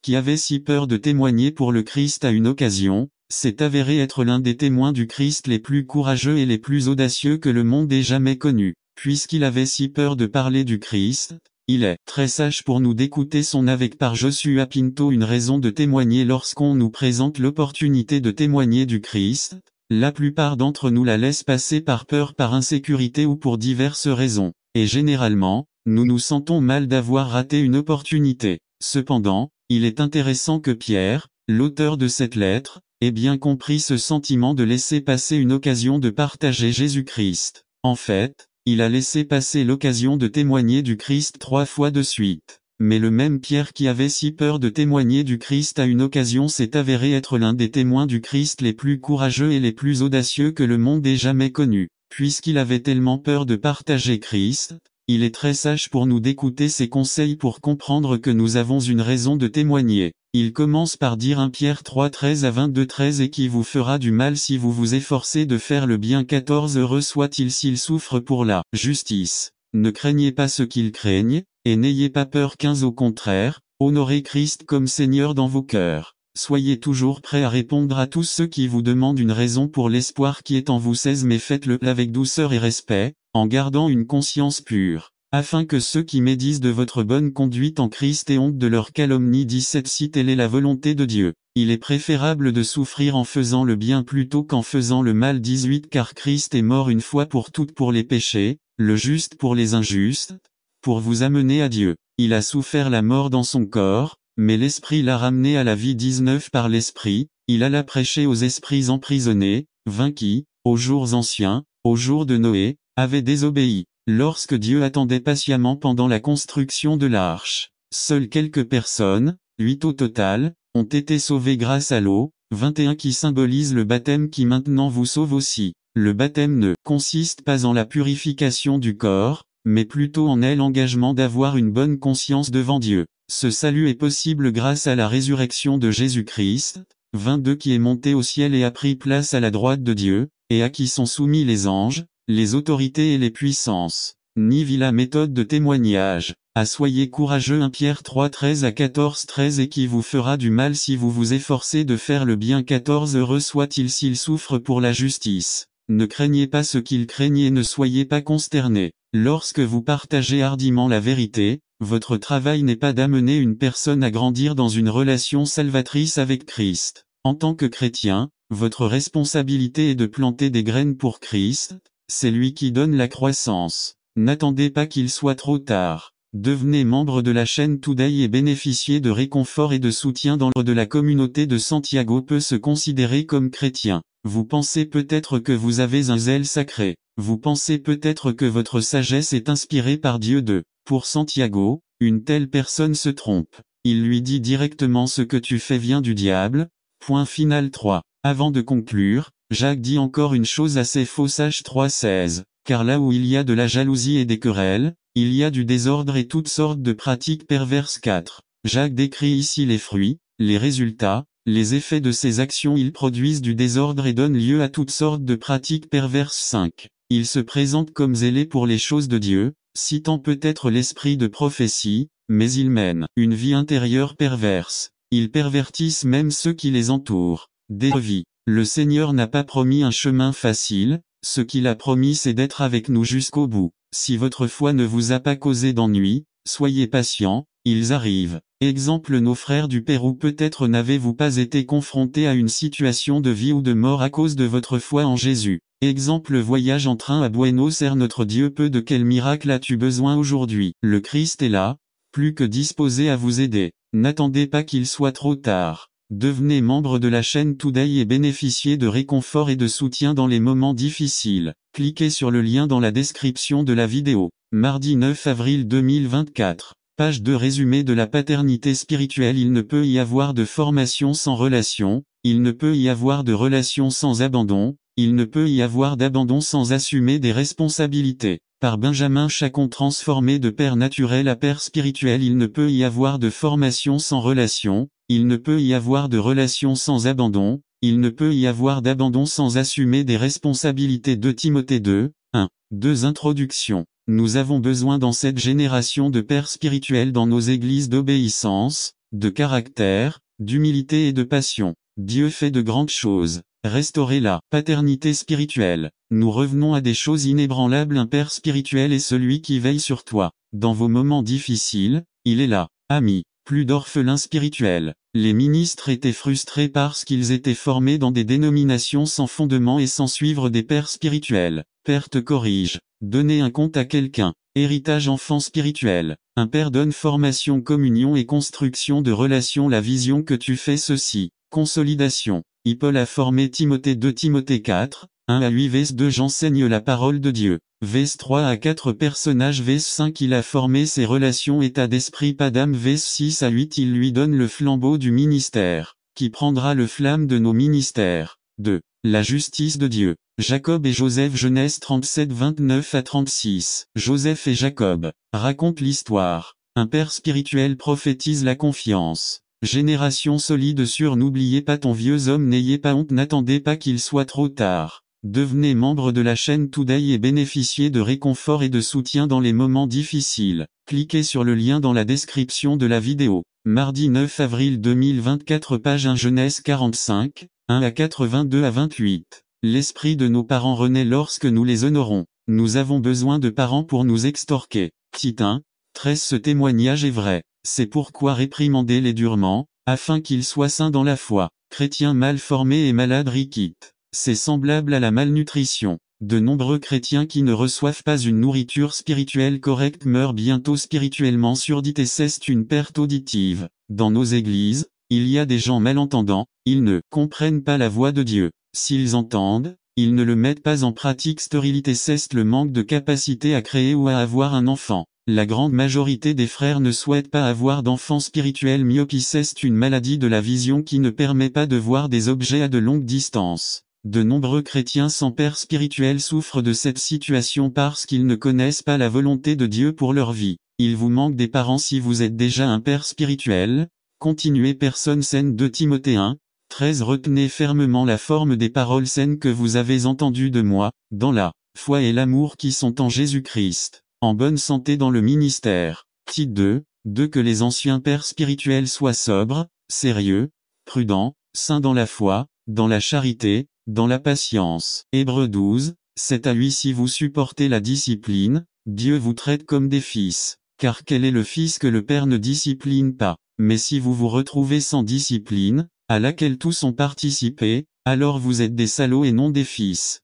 qui avait si peur de témoigner pour le Christ à une occasion, s'est avéré être l'un des témoins du Christ les plus courageux et les plus audacieux que le monde ait jamais connus. Puisqu'il avait si peur de parler du Christ, il est très sage pour nous d'écouter son avec par Joshua Pinto une raison de témoigner lorsqu'on nous présente l'opportunité de témoigner du Christ. La plupart d'entre nous la laissent passer par peur, par insécurité ou pour diverses raisons. Et généralement, nous nous sentons mal d'avoir raté une opportunité. Cependant, il est intéressant que Pierre, l'auteur de cette lettre, ait bien compris ce sentiment de laisser passer une occasion de partager Jésus-Christ. En fait, il a laissé passer l'occasion de témoigner du Christ 3 fois de suite. Mais le même Pierre qui avait si peur de témoigner du Christ à une occasion s'est avéré être l'un des témoins du Christ les plus courageux et les plus audacieux que le monde ait jamais connus. Puisqu'il avait tellement peur de partager Christ, il est très sage pour nous d'écouter ses conseils pour comprendre que nous avons une raison de témoigner. Il commence par dire 1 Pierre 3 13 à 22 13 et qui vous fera du mal si vous vous efforcez de faire le bien 14 heureux soit-il s'il souffre pour la justice. Ne craignez pas ce qu'ils craignent, et n'ayez pas peur 15 au contraire, honorez Christ comme Seigneur dans vos cœurs. Soyez toujours prêts à répondre à tous ceux qui vous demandent une raison pour l'espoir qui est en vous 16 mais faites-le avec douceur et respect, en gardant une conscience pure, afin que ceux qui médisent de votre bonne conduite en Christ aient honte de leur calomnie 17 si telle est la volonté de Dieu. Il est préférable de souffrir en faisant le bien plutôt qu'en faisant le mal 18 car Christ est mort une fois pour toutes pour les péchés, le juste pour les injustes, pour vous amener à Dieu. Il a souffert la mort dans son corps, mais l'Esprit l'a ramené à la vie 19 par l'Esprit, il alla prêcher aux esprits emprisonnés, 20 qui, aux jours anciens, aux jours de Noé, avaient désobéi. Lorsque Dieu attendait patiemment pendant la construction de l'arche, seules quelques personnes, 8 au total, ont été sauvées grâce à l'eau, 21 qui symbolise le baptême qui maintenant vous sauve aussi. Le baptême ne consiste pas en la purification du corps, mais plutôt en l'engagement d'avoir une bonne conscience devant Dieu. Ce salut est possible grâce à la résurrection de Jésus-Christ, 22 qui est monté au ciel et a pris place à la droite de Dieu, et à qui sont soumis les anges, les autorités et les puissances. Ni la méthode de témoignage. Soyez courageux 1 Pierre 3 13 à 14 13 et qui vous fera du mal si vous vous efforcez de faire le bien 14 heureux soit-il s'il souffre pour la justice. Ne craignez pas ce qu'ils craignent et ne soyez pas consternés. Lorsque vous partagez hardiment la vérité, votre travail n'est pas d'amener une personne à grandir dans une relation salvatrice avec Christ. En tant que chrétien, votre responsabilité est de planter des graines pour Christ, c'est lui qui donne la croissance. N'attendez pas qu'il soit trop tard. Devenez membre de la chaîne Today et bénéficiez de réconfort et de soutien dans le de la communauté de Santiago peut se considérer comme chrétien. Vous pensez peut-être que vous avez un zèle sacré. Vous pensez peut-être que votre sagesse est inspirée par Dieu Pour Santiago, une telle personne se trompe. Il lui dit directement ce que tu fais vient du diable. Point final 3. Avant de conclure, Jacques dit encore une chose assez fausse H 3:16. Car là où il y a de la jalousie et des querelles, il y a du désordre et toutes sortes de pratiques perverses 4. Jacques décrit ici les fruits, les résultats, les effets de ces actions. Ils produisent du désordre et donnent lieu à toutes sortes de pratiques perverses 5. Il se présente comme zélé pour les choses de Dieu, citant peut-être l'esprit de prophétie, mais ils mènent une vie intérieure perverse. Ils pervertissent même ceux qui les entourent. Dévie. Le Seigneur n'a pas promis un chemin facile, ce qu'il a promis c'est d'être avec nous jusqu'au bout. Si votre foi ne vous a pas causé d'ennui, soyez patient, ils arrivent. Exemple nos frères du Pérou peut-être n'avez-vous pas été confronté à une situation de vie ou de mort à cause de votre foi en Jésus. Exemple voyage en train à Buenos Aires notre Dieu peut de quel miracle as-tu besoin aujourd'hui? Le Christ est là, plus que disposé à vous aider. N'attendez pas qu'il soit trop tard. Devenez membre de la chaîne Today et bénéficiez de réconfort et de soutien dans les moments difficiles. Cliquez sur le lien dans la description de la vidéo. Mardi 9 avril 2024. Page 2 résumé de la paternité spirituelle. Il ne peut y avoir de formation sans relation, il ne peut y avoir de relation sans abandon, il ne peut y avoir d'abandon sans assumer des responsabilités. Par Benjamin Chacon transformé de père naturel à père spirituel. Il ne peut y avoir de formation sans relation, il ne peut y avoir de relation sans abandon, il ne peut y avoir d'abandon sans assumer des responsabilités. 2 Timothée 2, 1. 2 Introduction. Nous avons besoin dans cette génération de pères spirituels dans nos églises d'obéissance, de caractère, d'humilité et de passion. Dieu fait de grandes choses. Restaurer la paternité spirituelle. Nous revenons à des choses inébranlables. Un père spirituel est celui qui veille sur toi. Dans vos moments difficiles, il est là. Ami. Plus d'orphelins spirituels. Les ministres étaient frustrés parce qu'ils étaient formés dans des dénominations sans fondement et sans suivre des pères spirituels. Père te corrige. Donner un compte à quelqu'un. Héritage enfant spirituel. Un père donne formation, communion et construction de relations. La vision que tu fais ceci. Consolidation. Paul a formé Timothée 2 Timothée 4, 1 à 8 Vs 2 J'enseigne la parole de Dieu. Vs 3 à 4 Personnages Vs 5 Il a formé ses relations état d'esprit pas d'âme Vs 6 à 8 Il lui donne le flambeau du ministère, qui prendra le flamme de nos ministères. 2. La justice de Dieu. Jacob et Joseph Genèse 37 29 à 36. Joseph et Jacob racontent l'histoire. Un père spirituel prophétise la confiance. Génération solide sûre n'oubliez pas ton vieux homme n'ayez pas honte n'attendez pas qu'il soit trop tard. Devenez membre de la chaîne Today et bénéficiez de réconfort et de soutien dans les moments difficiles. Cliquez sur le lien dans la description de la vidéo. Mardi 9 avril 2024 page 1 Genèse 45, 1 à 4 22 à 28. L'esprit de nos parents renaît lorsque nous les honorons. Nous avons besoin de parents pour nous extorquer. Tite 1, 13 Ce témoignage est vrai. C'est pourquoi réprimandez-les durement, afin qu'ils soient saints dans la foi. Chrétiens mal formés et malades riquites. C'est semblable à la malnutrition. De nombreux chrétiens qui ne reçoivent pas une nourriture spirituelle correcte meurent bientôt spirituellement surdites et c'est une perte auditive. Dans nos églises, il y a des gens malentendants, ils ne comprennent pas la voix de Dieu. S'ils entendent, ils ne le mettent pas en pratique. Stérilité c'est le manque de capacité à créer ou à avoir un enfant. La grande majorité des frères ne souhaitent pas avoir d'enfants spirituels. Myopie c'est une maladie de la vision qui ne permet pas de voir des objets à de longues distances. De nombreux chrétiens sans père spirituel souffrent de cette situation parce qu'ils ne connaissent pas la volonté de Dieu pour leur vie. Il vous manque des parents si vous êtes déjà un père spirituel. Continuez personne saine 2 Timothée 1, 13 Retenez fermement la forme des paroles saines que vous avez entendues de moi, dans la foi et l'amour qui sont en Jésus-Christ. En bonne santé dans le ministère. Tite 2, que les anciens pères spirituels soient sobres, sérieux, prudents, saints dans la foi, dans la charité, dans la patience. Hébreux 12, 7 à 8 Si vous supportez la discipline, Dieu vous traite comme des fils. Car quel est le fils que le père ne discipline pas? Mais si vous vous retrouvez sans discipline, à laquelle tous ont participé, alors vous êtes des salauds et non des fils.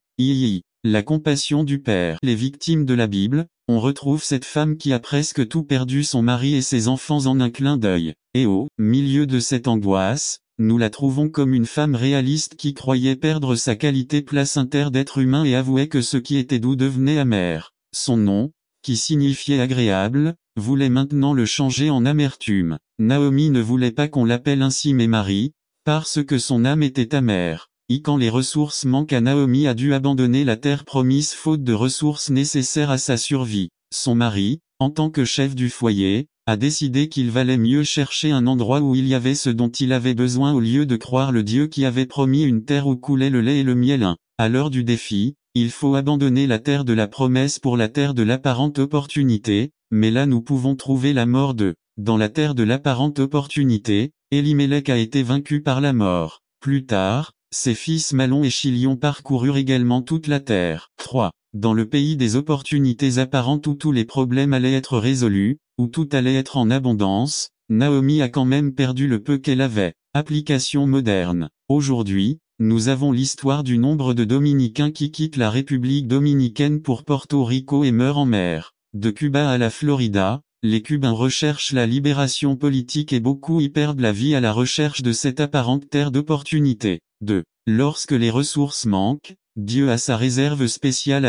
La compassion du père. Les victimes de la Bible, on retrouve cette femme qui a presque tout perdu son mari et ses enfants en un clin d'œil. Et au milieu de cette angoisse, nous la trouvons comme une femme réaliste qui croyait perdre sa qualité placentaire d'être humain et avouait que ce qui était doux devenait amer. Son nom, qui signifiait agréable, voulait maintenant le changer en amertume. Naomi ne voulait pas qu'on l'appelle ainsi mais Marie, parce que son âme était amère. Quand les ressources manquent à Naomi a dû abandonner la terre promise faute de ressources nécessaires à sa survie. Son mari, en tant que chef du foyer, a décidé qu'il valait mieux chercher un endroit où il y avait ce dont il avait besoin au lieu de croire le Dieu qui avait promis une terre où coulait le lait et le miel. À l'heure du défi, il faut abandonner la terre de la promesse pour la terre de l'apparente opportunité, mais là nous pouvons trouver la mort de. Dans la terre de l'apparente opportunité, Elimelech a été vaincu par la mort. Plus tard, ses fils Malon et Chilion parcoururent également toute la terre. 3. Dans le pays des opportunités apparentes où tous les problèmes allaient être résolus, où tout allait être en abondance, Naomi a quand même perdu le peu qu'elle avait. Application moderne. Aujourd'hui, nous avons l'histoire du nombre de Dominicains qui quittent la République dominicaine pour Porto Rico et meurent en mer. De Cuba à la Florida, les Cubains recherchent la libération politique et beaucoup y perdent la vie à la recherche de cette apparente terre d'opportunité. 2. Lorsque les ressources manquent, Dieu a sa réserve spéciale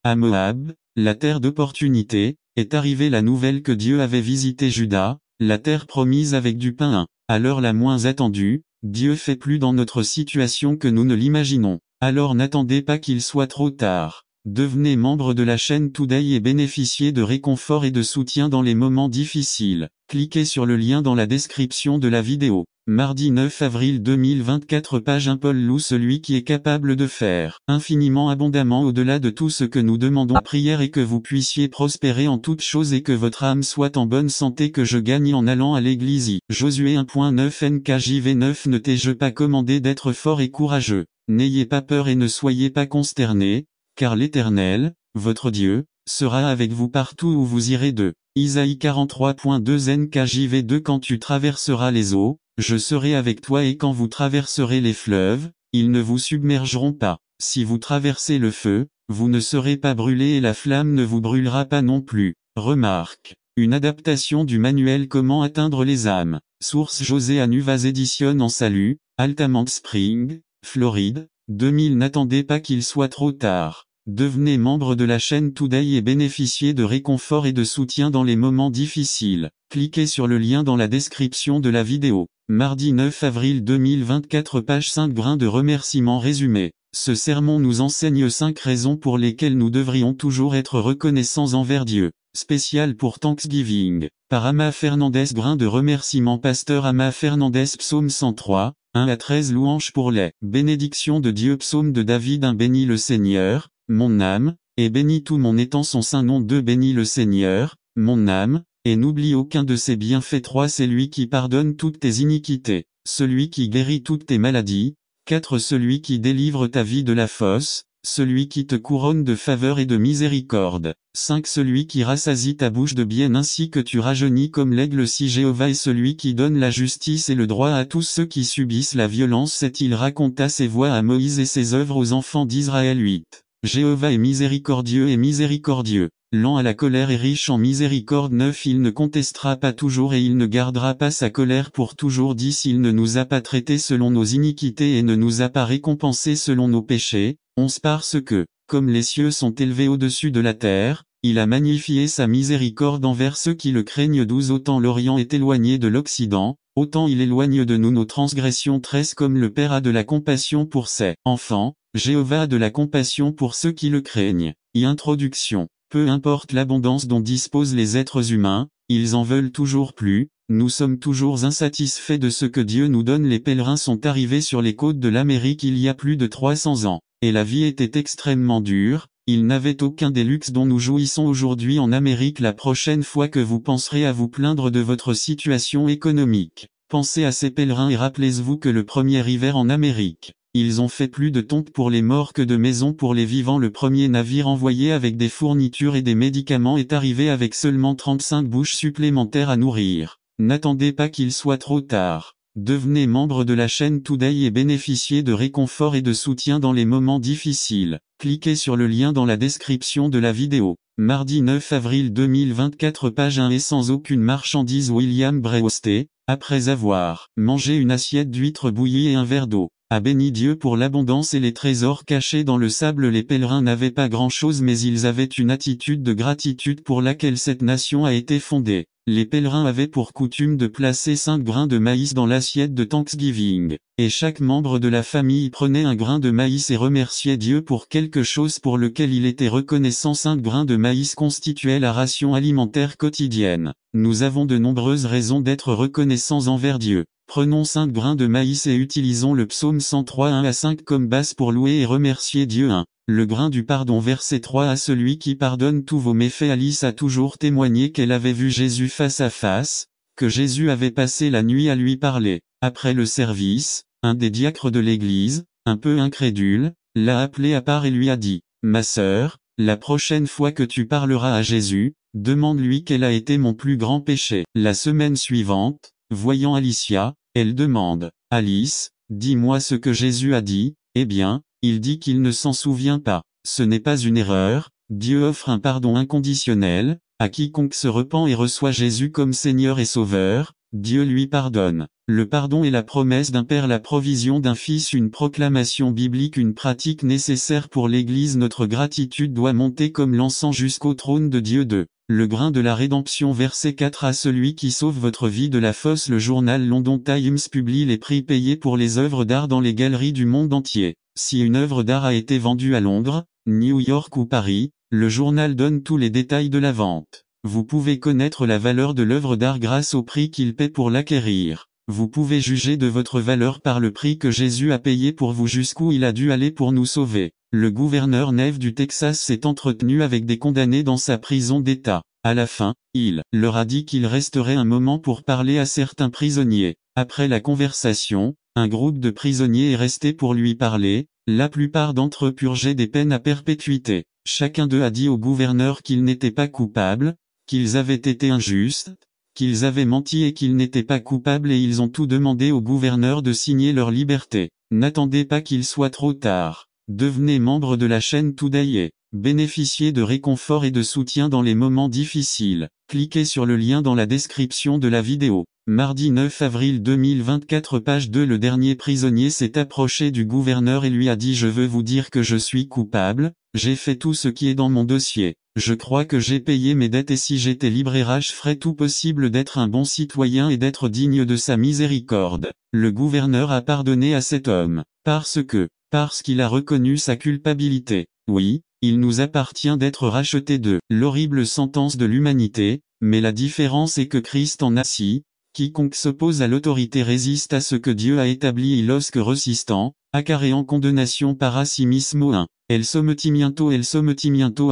à Moab, la terre d'opportunité, est arrivée la nouvelle que Dieu avait visité Juda, la terre promise avec du pain. À l'heure la moins attendue, Dieu fait plus dans notre situation que nous ne l'imaginons. Alors n'attendez pas qu'il soit trop tard. Devenez membre de la chaîne Today et bénéficiez de réconfort et de soutien dans les moments difficiles. Cliquez sur le lien dans la description de la vidéo. Mardi 9 avril 2024 page 1 Paul loue celui qui est capable de faire infiniment abondamment au-delà de tout ce que nous demandons. Prière et que vous puissiez prospérer en toutes choses et que votre âme soit en bonne santé, que je gagne en allant à l'église. Josué 1.9 NKJV 9 Ne t'ai-je pas commandé d'être fort et courageux? N'ayez pas peur et ne soyez pas consternés, car l'Éternel, votre Dieu, sera avec vous partout où vous irez. Isaïe 43.2 NKJV 2 Quand tu traverseras les eaux, je serai avec toi, et quand vous traverserez les fleuves, ils ne vous submergeront pas. Si vous traversez le feu, vous ne serez pas brûlés et la flamme ne vous brûlera pas non plus. Remarque. Une adaptation du manuel Comment atteindre les âmes. Source José Anuvas Edition en Salut, Altamont Spring, Floride, 2000. N'attendez pas qu'il soit trop tard. Devenez membre de la chaîne Today et bénéficiez de réconfort et de soutien dans les moments difficiles. Cliquez sur le lien dans la description de la vidéo. Mardi 9 avril 2024 page 5 Grains de remerciement résumé. Ce sermon nous enseigne 5 raisons pour lesquelles nous devrions toujours être reconnaissants envers Dieu. Spécial pour Thanksgiving. Par Ama Fernandez. Grains de remerciement. Pasteur Ama Fernandez. Psaume 103, 1 à 13. Louange pour les bénédictions de Dieu. Psaume de David. 1 Bénis le Seigneur, mon âme, et bénis tout mon étant son saint nom. 2 Bénis le Seigneur, mon âme, et n'oublie aucun de ses bienfaits. 3 C'est lui qui pardonne toutes tes iniquités, celui qui guérit toutes tes maladies. 4 Celui qui délivre ta vie de la fosse, celui qui te couronne de faveur et de miséricorde. 5 Celui qui rassasie ta bouche de bien ainsi que tu rajeunis comme l'aigle. 6 Jéhovah est celui qui donne la justice et le droit à tous ceux qui subissent la violence. 7 Il raconta ses voies à Moïse et ses œuvres aux enfants d'Israël. 8 Jéhovah est miséricordieux et miséricordieux, lent à la colère et riche en miséricorde. 9 Il ne contestera pas toujours et il ne gardera pas sa colère pour toujours. 10 Il ne nous a pas traités selon nos iniquités et ne nous a pas récompensés selon nos péchés. 11 Parce que, comme les cieux sont élevés au-dessus de la terre, il a magnifié sa miséricorde envers ceux qui le craignent. 12 Autant l'Orient est éloigné de l'Occident, autant il éloigne de nous nos transgressions. 13 Comme le Père a de la compassion pour ses enfants, Jéhovah a de la compassion pour ceux qui le craignent. Introduction. Peu importe l'abondance dont disposent les êtres humains, ils en veulent toujours plus, nous sommes toujours insatisfaits de ce que Dieu nous donne. Les pèlerins sont arrivés sur les côtes de l'Amérique il y a plus de 300 ans, et la vie était extrêmement dure, ils n'avaient aucun des luxes dont nous jouissons aujourd'hui en Amérique. La prochaine fois que vous penserez à vous plaindre de votre situation économique, pensez à ces pèlerins et rappelez-vous que le premier hiver en Amérique, ils ont fait plus de tombes pour les morts que de maisons pour les vivants. Le premier navire envoyé avec des fournitures et des médicaments est arrivé avec seulement 35 bouches supplémentaires à nourrir. N'attendez pas qu'il soit trop tard. Devenez membre de la chaîne Today et bénéficiez de réconfort et de soutien dans les moments difficiles. Cliquez sur le lien dans la description de la vidéo. Mardi 9 avril 2024 page 1 Et sans aucune marchandise. William Brewster, après avoir mangé une assiette d'huîtres bouillies et un verre d'eau, a béni Dieu pour l'abondance et les trésors cachés dans le sable. Les pèlerins n'avaient pas grand-chose mais ils avaient une attitude de gratitude pour laquelle cette nation a été fondée. Les pèlerins avaient pour coutume de placer 5 grains de maïs dans l'assiette de Thanksgiving, et chaque membre de la famille prenait un grain de maïs et remerciait Dieu pour quelque chose pour lequel il était reconnaissant. 5 grains de maïs constituaient la ration alimentaire quotidienne. Nous avons de nombreuses raisons d'être reconnaissants envers Dieu. Prenons 5 grains de maïs et utilisons le psaume 103 1 à 5 comme base pour louer et remercier Dieu. 1. Le grain du pardon. Verset 3 À celui qui pardonne tous vos méfaits. Alice a toujours témoigné qu'elle avait vu Jésus face à face, que Jésus avait passé la nuit à lui parler. Après le service, un des diacres de l'église, un peu incrédule, l'a appelé à part et lui a dit, « Ma sœur, la prochaine fois que tu parleras à Jésus, demande-lui quel a été mon plus grand péché. » La semaine suivante, voyant Alicia, elle demande, « Alice, dis-moi ce que Jésus a dit. » Eh bien, il dit qu'il ne s'en souvient pas. Ce n'est pas une erreur, Dieu offre un pardon inconditionnel, à quiconque se repent et reçoit Jésus comme Seigneur et Sauveur, Dieu lui pardonne. Le pardon est la promesse d'un Père, la provision d'un Fils, une proclamation biblique, une pratique nécessaire pour l'Église. Notre gratitude doit monter comme l'encens jusqu'au trône de Dieu. 2. Le grain de la rédemption. Verset 4 À celui qui sauve votre vie de la fosse. Le journal London Times publie les prix payés pour les œuvres d'art dans les galeries du monde entier. Si une œuvre d'art a été vendue à Londres, New York ou Paris, le journal donne tous les détails de la vente. Vous pouvez connaître la valeur de l'œuvre d'art grâce au prix qu'il paie pour l'acquérir. Vous pouvez juger de votre valeur par le prix que Jésus a payé pour vous, jusqu'où il a dû aller pour nous sauver. Le gouverneur Neve du Texas s'est entretenu avec des condamnés dans sa prison d'État. À la fin, il leur a dit qu'il resterait un moment pour parler à certains prisonniers. Après la conversation, un groupe de prisonniers est resté pour lui parler. La plupart d'entre eux purgeaient des peines à perpétuité. Chacun d'eux a dit au gouverneur qu'ils n'étaient pas coupables, qu'ils avaient été injustes, qu'ils avaient menti et qu'ils n'étaient pas coupables, et ils ont tout demandé au gouverneur de signer leur liberté. N'attendez pas qu'il soit trop tard. Devenez membre de la chaîne Today et bénéficiez de réconfort et de soutien dans les moments difficiles. Cliquez sur le lien dans la description de la vidéo. Mardi 9 avril 2024, page 2. Le dernier prisonnier s'est approché du gouverneur et lui a dit: je veux vous dire que je suis coupable, j'ai fait tout ce qui est dans mon dossier. Je crois que j'ai payé mes dettes, et si j'étais libre, je ferais tout possible d'être un bon citoyen et d'être digne de sa miséricorde. Le gouverneur a pardonné à cet homme. Parce qu'il a reconnu sa culpabilité. Oui, il nous appartient d'être rachetés de l'horrible sentence de l'humanité, mais la différence est que Christ en a si. Quiconque s'oppose à l'autorité résiste à ce que Dieu a établi, y lorsque resistant, acarreant condamnation para sí mismo 1. El sometimiento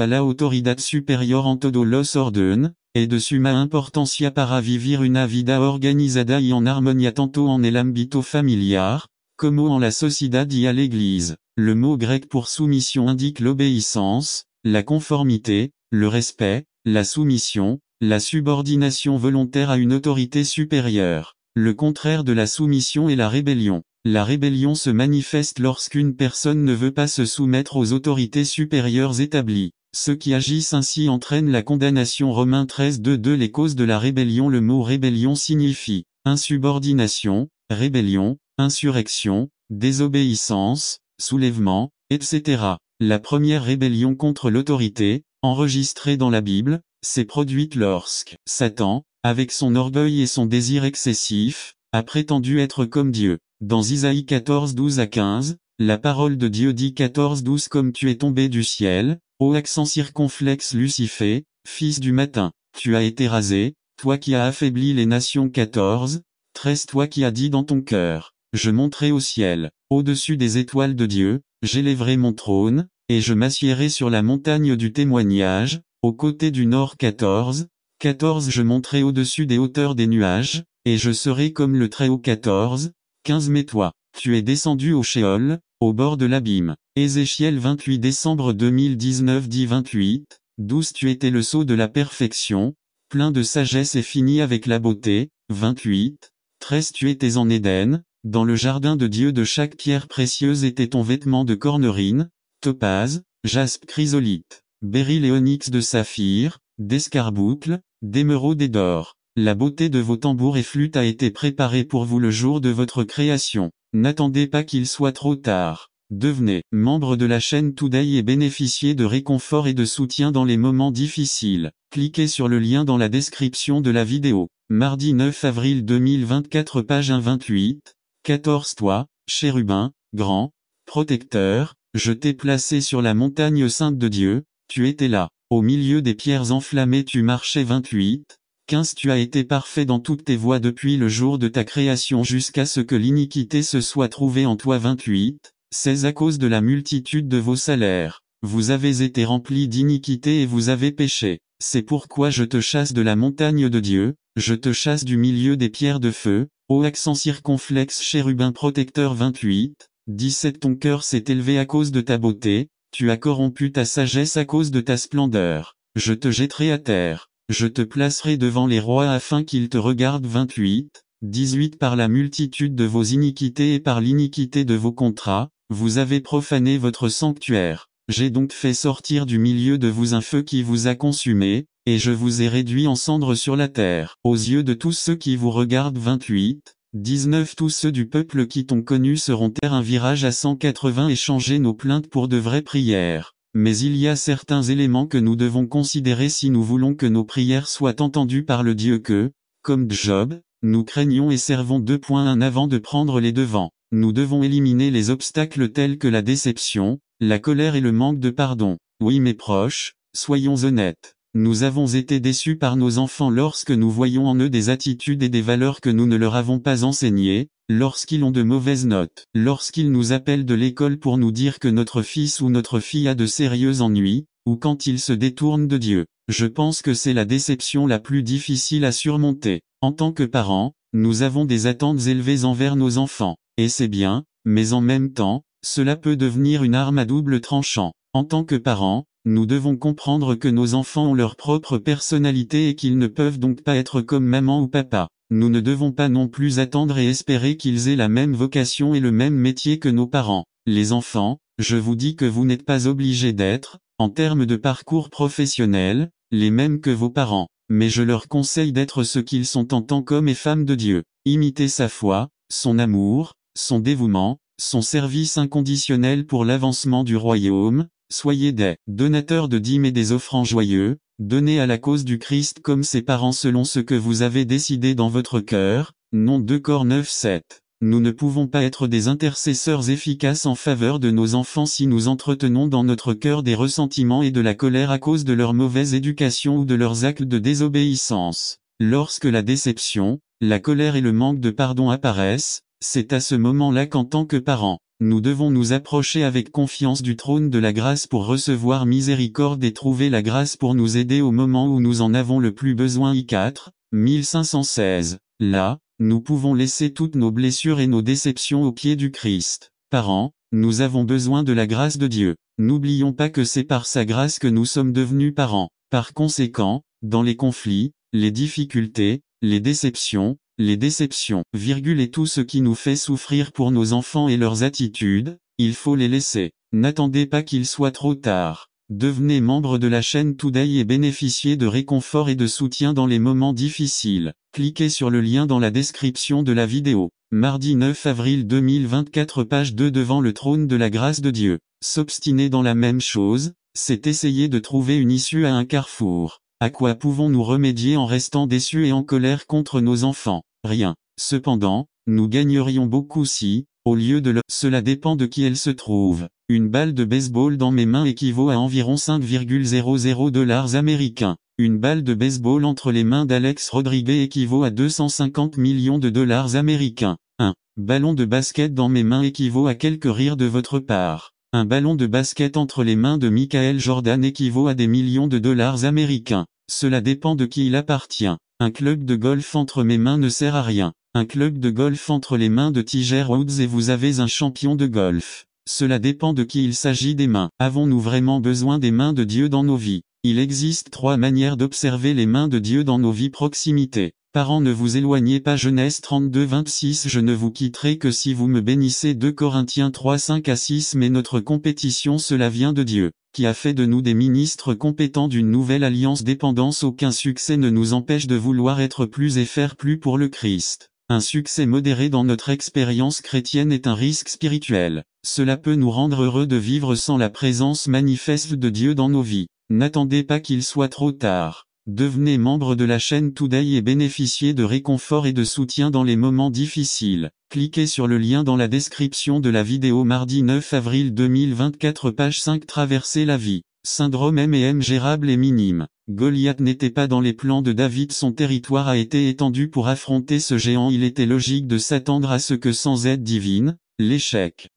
a la autoridad superior en todo los orden, es de suma importancia para vivir una vida organizada y en armonía tanto en el ámbito familiar, como en la sociedad y a l'église. Le mot grec pour soumission indique l'obéissance, la conformité, le respect, la soumission, la subordination volontaire à une autorité supérieure. Le contraire de la soumission est la rébellion. La rébellion se manifeste lorsqu'une personne ne veut pas se soumettre aux autorités supérieures établies. Ceux qui agissent ainsi entraînent la condamnation. Romains 13:2. Les causes de la rébellion. Le mot rébellion signifie insubordination, rébellion, insurrection, désobéissance, soulèvement, etc. La première rébellion contre l'autorité, enregistrée dans la Bible, s'est produite lorsque Satan, avec son orgueil et son désir excessif, a prétendu être comme Dieu. Dans Isaïe 14:12-15, la parole de Dieu dit 14:12: comme tu es tombé du ciel, ô accent circonflexe Lucifer, fils du matin, tu as été rasé, toi qui as affaibli les nations. 14:13 Toi qui as dit dans ton cœur, je monterai au ciel, au-dessus des étoiles de Dieu, j'élèverai mon trône, et je m'assiérai sur la montagne du témoignage, aux côtés du nord. 14:14 Je monterai au-dessus des hauteurs des nuages, et je serai comme le Très-Haut. 14:15 Mais toi, tu es descendu au Sheol, au bord de l'abîme. Ézéchiel 28 décembre 2019 dit 28:12 Tu étais le sceau de la perfection, plein de sagesse et fini avec la beauté. 28:13 Tu étais en Éden, dans le jardin de Dieu. De chaque pierre précieuse était ton vêtement de cornerine, topaze, jaspe, chrysolite, béryl et onyx, de saphir, d'escarboucle, d'émeraude et d'or. La beauté de vos tambours et flûtes a été préparée pour vous le jour de votre création. N'attendez pas qu'il soit trop tard. Devenez membre de la chaîne Today et bénéficiez de réconfort et de soutien dans les moments difficiles. Cliquez sur le lien dans la description de la vidéo. Mardi 9 avril 2024, page 1. 28:14 Toi, chérubin, grand, protecteur, je t'ai placé sur la montagne sainte de Dieu, tu étais là, au milieu des pierres enflammées tu marchais. 28:15 Tu as été parfait dans toutes tes voies depuis le jour de ta création jusqu'à ce que l'iniquité se soit trouvée en toi. 28:16 À cause de la multitude de vos salaires, vous avez été remplis d'iniquité et vous avez péché. C'est pourquoi je te chasse de la montagne de Dieu, je te chasse du milieu des pierres de feu, ô accent circonflexe chérubin protecteur. 28:17 Ton cœur s'est élevé à cause de ta beauté, tu as corrompu ta sagesse à cause de ta splendeur. Je te jetterai à terre, je te placerai devant les rois afin qu'ils te regardent. 28:18 Par la multitude de vos iniquités et par l'iniquité de vos contrats, vous avez profané votre sanctuaire. J'ai donc fait sortir du milieu de vous un feu qui vous a consumé, et je vous ai réduit en cendres sur la terre. Aux yeux de tous ceux qui vous regardent. 28:19 Tous ceux du peuple qui t'ont connu seront terre un virage à 180 et changer nos plaintes pour de vraies prières. Mais il y a certains éléments que nous devons considérer si nous voulons que nos prières soient entendues par le Dieu que, comme Job, nous craignons et servons. 2.1 Avant de prendre les devants, nous devons éliminer les obstacles tels que la déception, la colère et le manque de pardon. Oui mes proches, soyons honnêtes. Nous avons été déçus par nos enfants lorsque nous voyons en eux des attitudes et des valeurs que nous ne leur avons pas enseignées, lorsqu'ils ont de mauvaises notes, lorsqu'ils nous appellent de l'école pour nous dire que notre fils ou notre fille a de sérieux ennuis, ou quand ils se détournent de Dieu. Je pense que c'est la déception la plus difficile à surmonter. En tant que parents, nous avons des attentes élevées envers nos enfants, et c'est bien, mais en même temps, cela peut devenir une arme à double tranchant. En tant que parents, nous devons comprendre que nos enfants ont leur propre personnalité et qu'ils ne peuvent donc pas être comme maman ou papa. Nous ne devons pas non plus attendre et espérer qu'ils aient la même vocation et le même métier que nos parents. Les enfants, je vous dis que vous n'êtes pas obligés d'être, en termes de parcours professionnel, les mêmes que vos parents, mais je leur conseille d'être ce qu'ils sont en tant qu'hommes et femmes de Dieu. Imitez sa foi, son amour, son dévouement, son service inconditionnel pour l'avancement du royaume. Soyez des donateurs de dîmes et des offrandes joyeux, donnez à la cause du Christ comme ses parents selon ce que vous avez décidé dans votre cœur, non 2 Cor 9-7. Nous ne pouvons pas être des intercesseurs efficaces en faveur de nos enfants si nous entretenons dans notre cœur des ressentiments et de la colère à cause de leur mauvaise éducation ou de leurs actes de désobéissance. Lorsque la déception, la colère et le manque de pardon apparaissent, c'est à ce moment-là qu'en tant que parents, nous devons nous approcher avec confiance du trône de la grâce pour recevoir miséricorde et trouver la grâce pour nous aider au moment où nous en avons le plus besoin. I4, 1516. Là, nous pouvons laisser toutes nos blessures et nos déceptions aux pieds du Christ. Parents, nous avons besoin de la grâce de Dieu. N'oublions pas que c'est par sa grâce que nous sommes devenus parents. Par conséquent, dans les conflits, les difficultés, les déceptions, et tout ce qui nous fait souffrir pour nos enfants et leurs attitudes, il faut les laisser. N'attendez pas qu'il soit trop tard. Devenez membre de la chaîne Today et bénéficiez de réconfort et de soutien dans les moments difficiles. Cliquez sur le lien dans la description de la vidéo. Mardi 9 avril 2024 page 2 devant le trône de la grâce de Dieu. S'obstiner dans la même chose, c'est essayer de trouver une issue à un carrefour. À quoi pouvons-nous remédier en restant déçus et en colère contre nos enfants? Rien. Cependant, nous gagnerions beaucoup si, au lieu de cela dépend de qui elle se trouve. Une balle de baseball dans mes mains équivaut à environ 5,00 dollars américains. Une balle de baseball entre les mains d'Alex Rodriguez équivaut à 250 millions de dollars américains. Un ballon de basket dans mes mains équivaut à quelques rires de votre part. Un ballon de basket entre les mains de Michael Jordan équivaut à des millions de dollars américains. Cela dépend de qui il appartient. Un club de golf entre mes mains ne sert à rien. Un club de golf entre les mains de Tiger Woods et vous avez un champion de golf. Cela dépend de qui il s'agit des mains. Avons-nous vraiment besoin des mains de Dieu dans nos vies? Il existe 3 manières d'observer les mains de Dieu dans nos vies. Proximité. Parents, ne vous éloignez pas. Genèse 32-26. Je ne vous quitterai que si vous me bénissez. 2 Corinthiens 3-5-6. Mais notre compétition, cela vient de Dieu, qui a fait de nous des ministres compétents d'une nouvelle alliance. Dépendance. Aucun succès ne nous empêche de vouloir être plus et faire plus pour le Christ. Un succès modéré dans notre expérience chrétienne est un risque spirituel. Cela peut nous rendre heureux de vivre sans la présence manifeste de Dieu dans nos vies. N'attendez pas qu'il soit trop tard. Devenez membre de la chaîne Today et bénéficiez de réconfort et de soutien dans les moments difficiles. Cliquez sur le lien dans la description de la vidéo. Mardi 9 avril 2024 page 5. Traverser la vie. Syndrome M&M gérable et minime. Goliath n'était pas dans les plans de David. Son territoire a été étendu pour affronter ce géant. Il était logique de s'attendre à ce que sans aide divine, l'échec.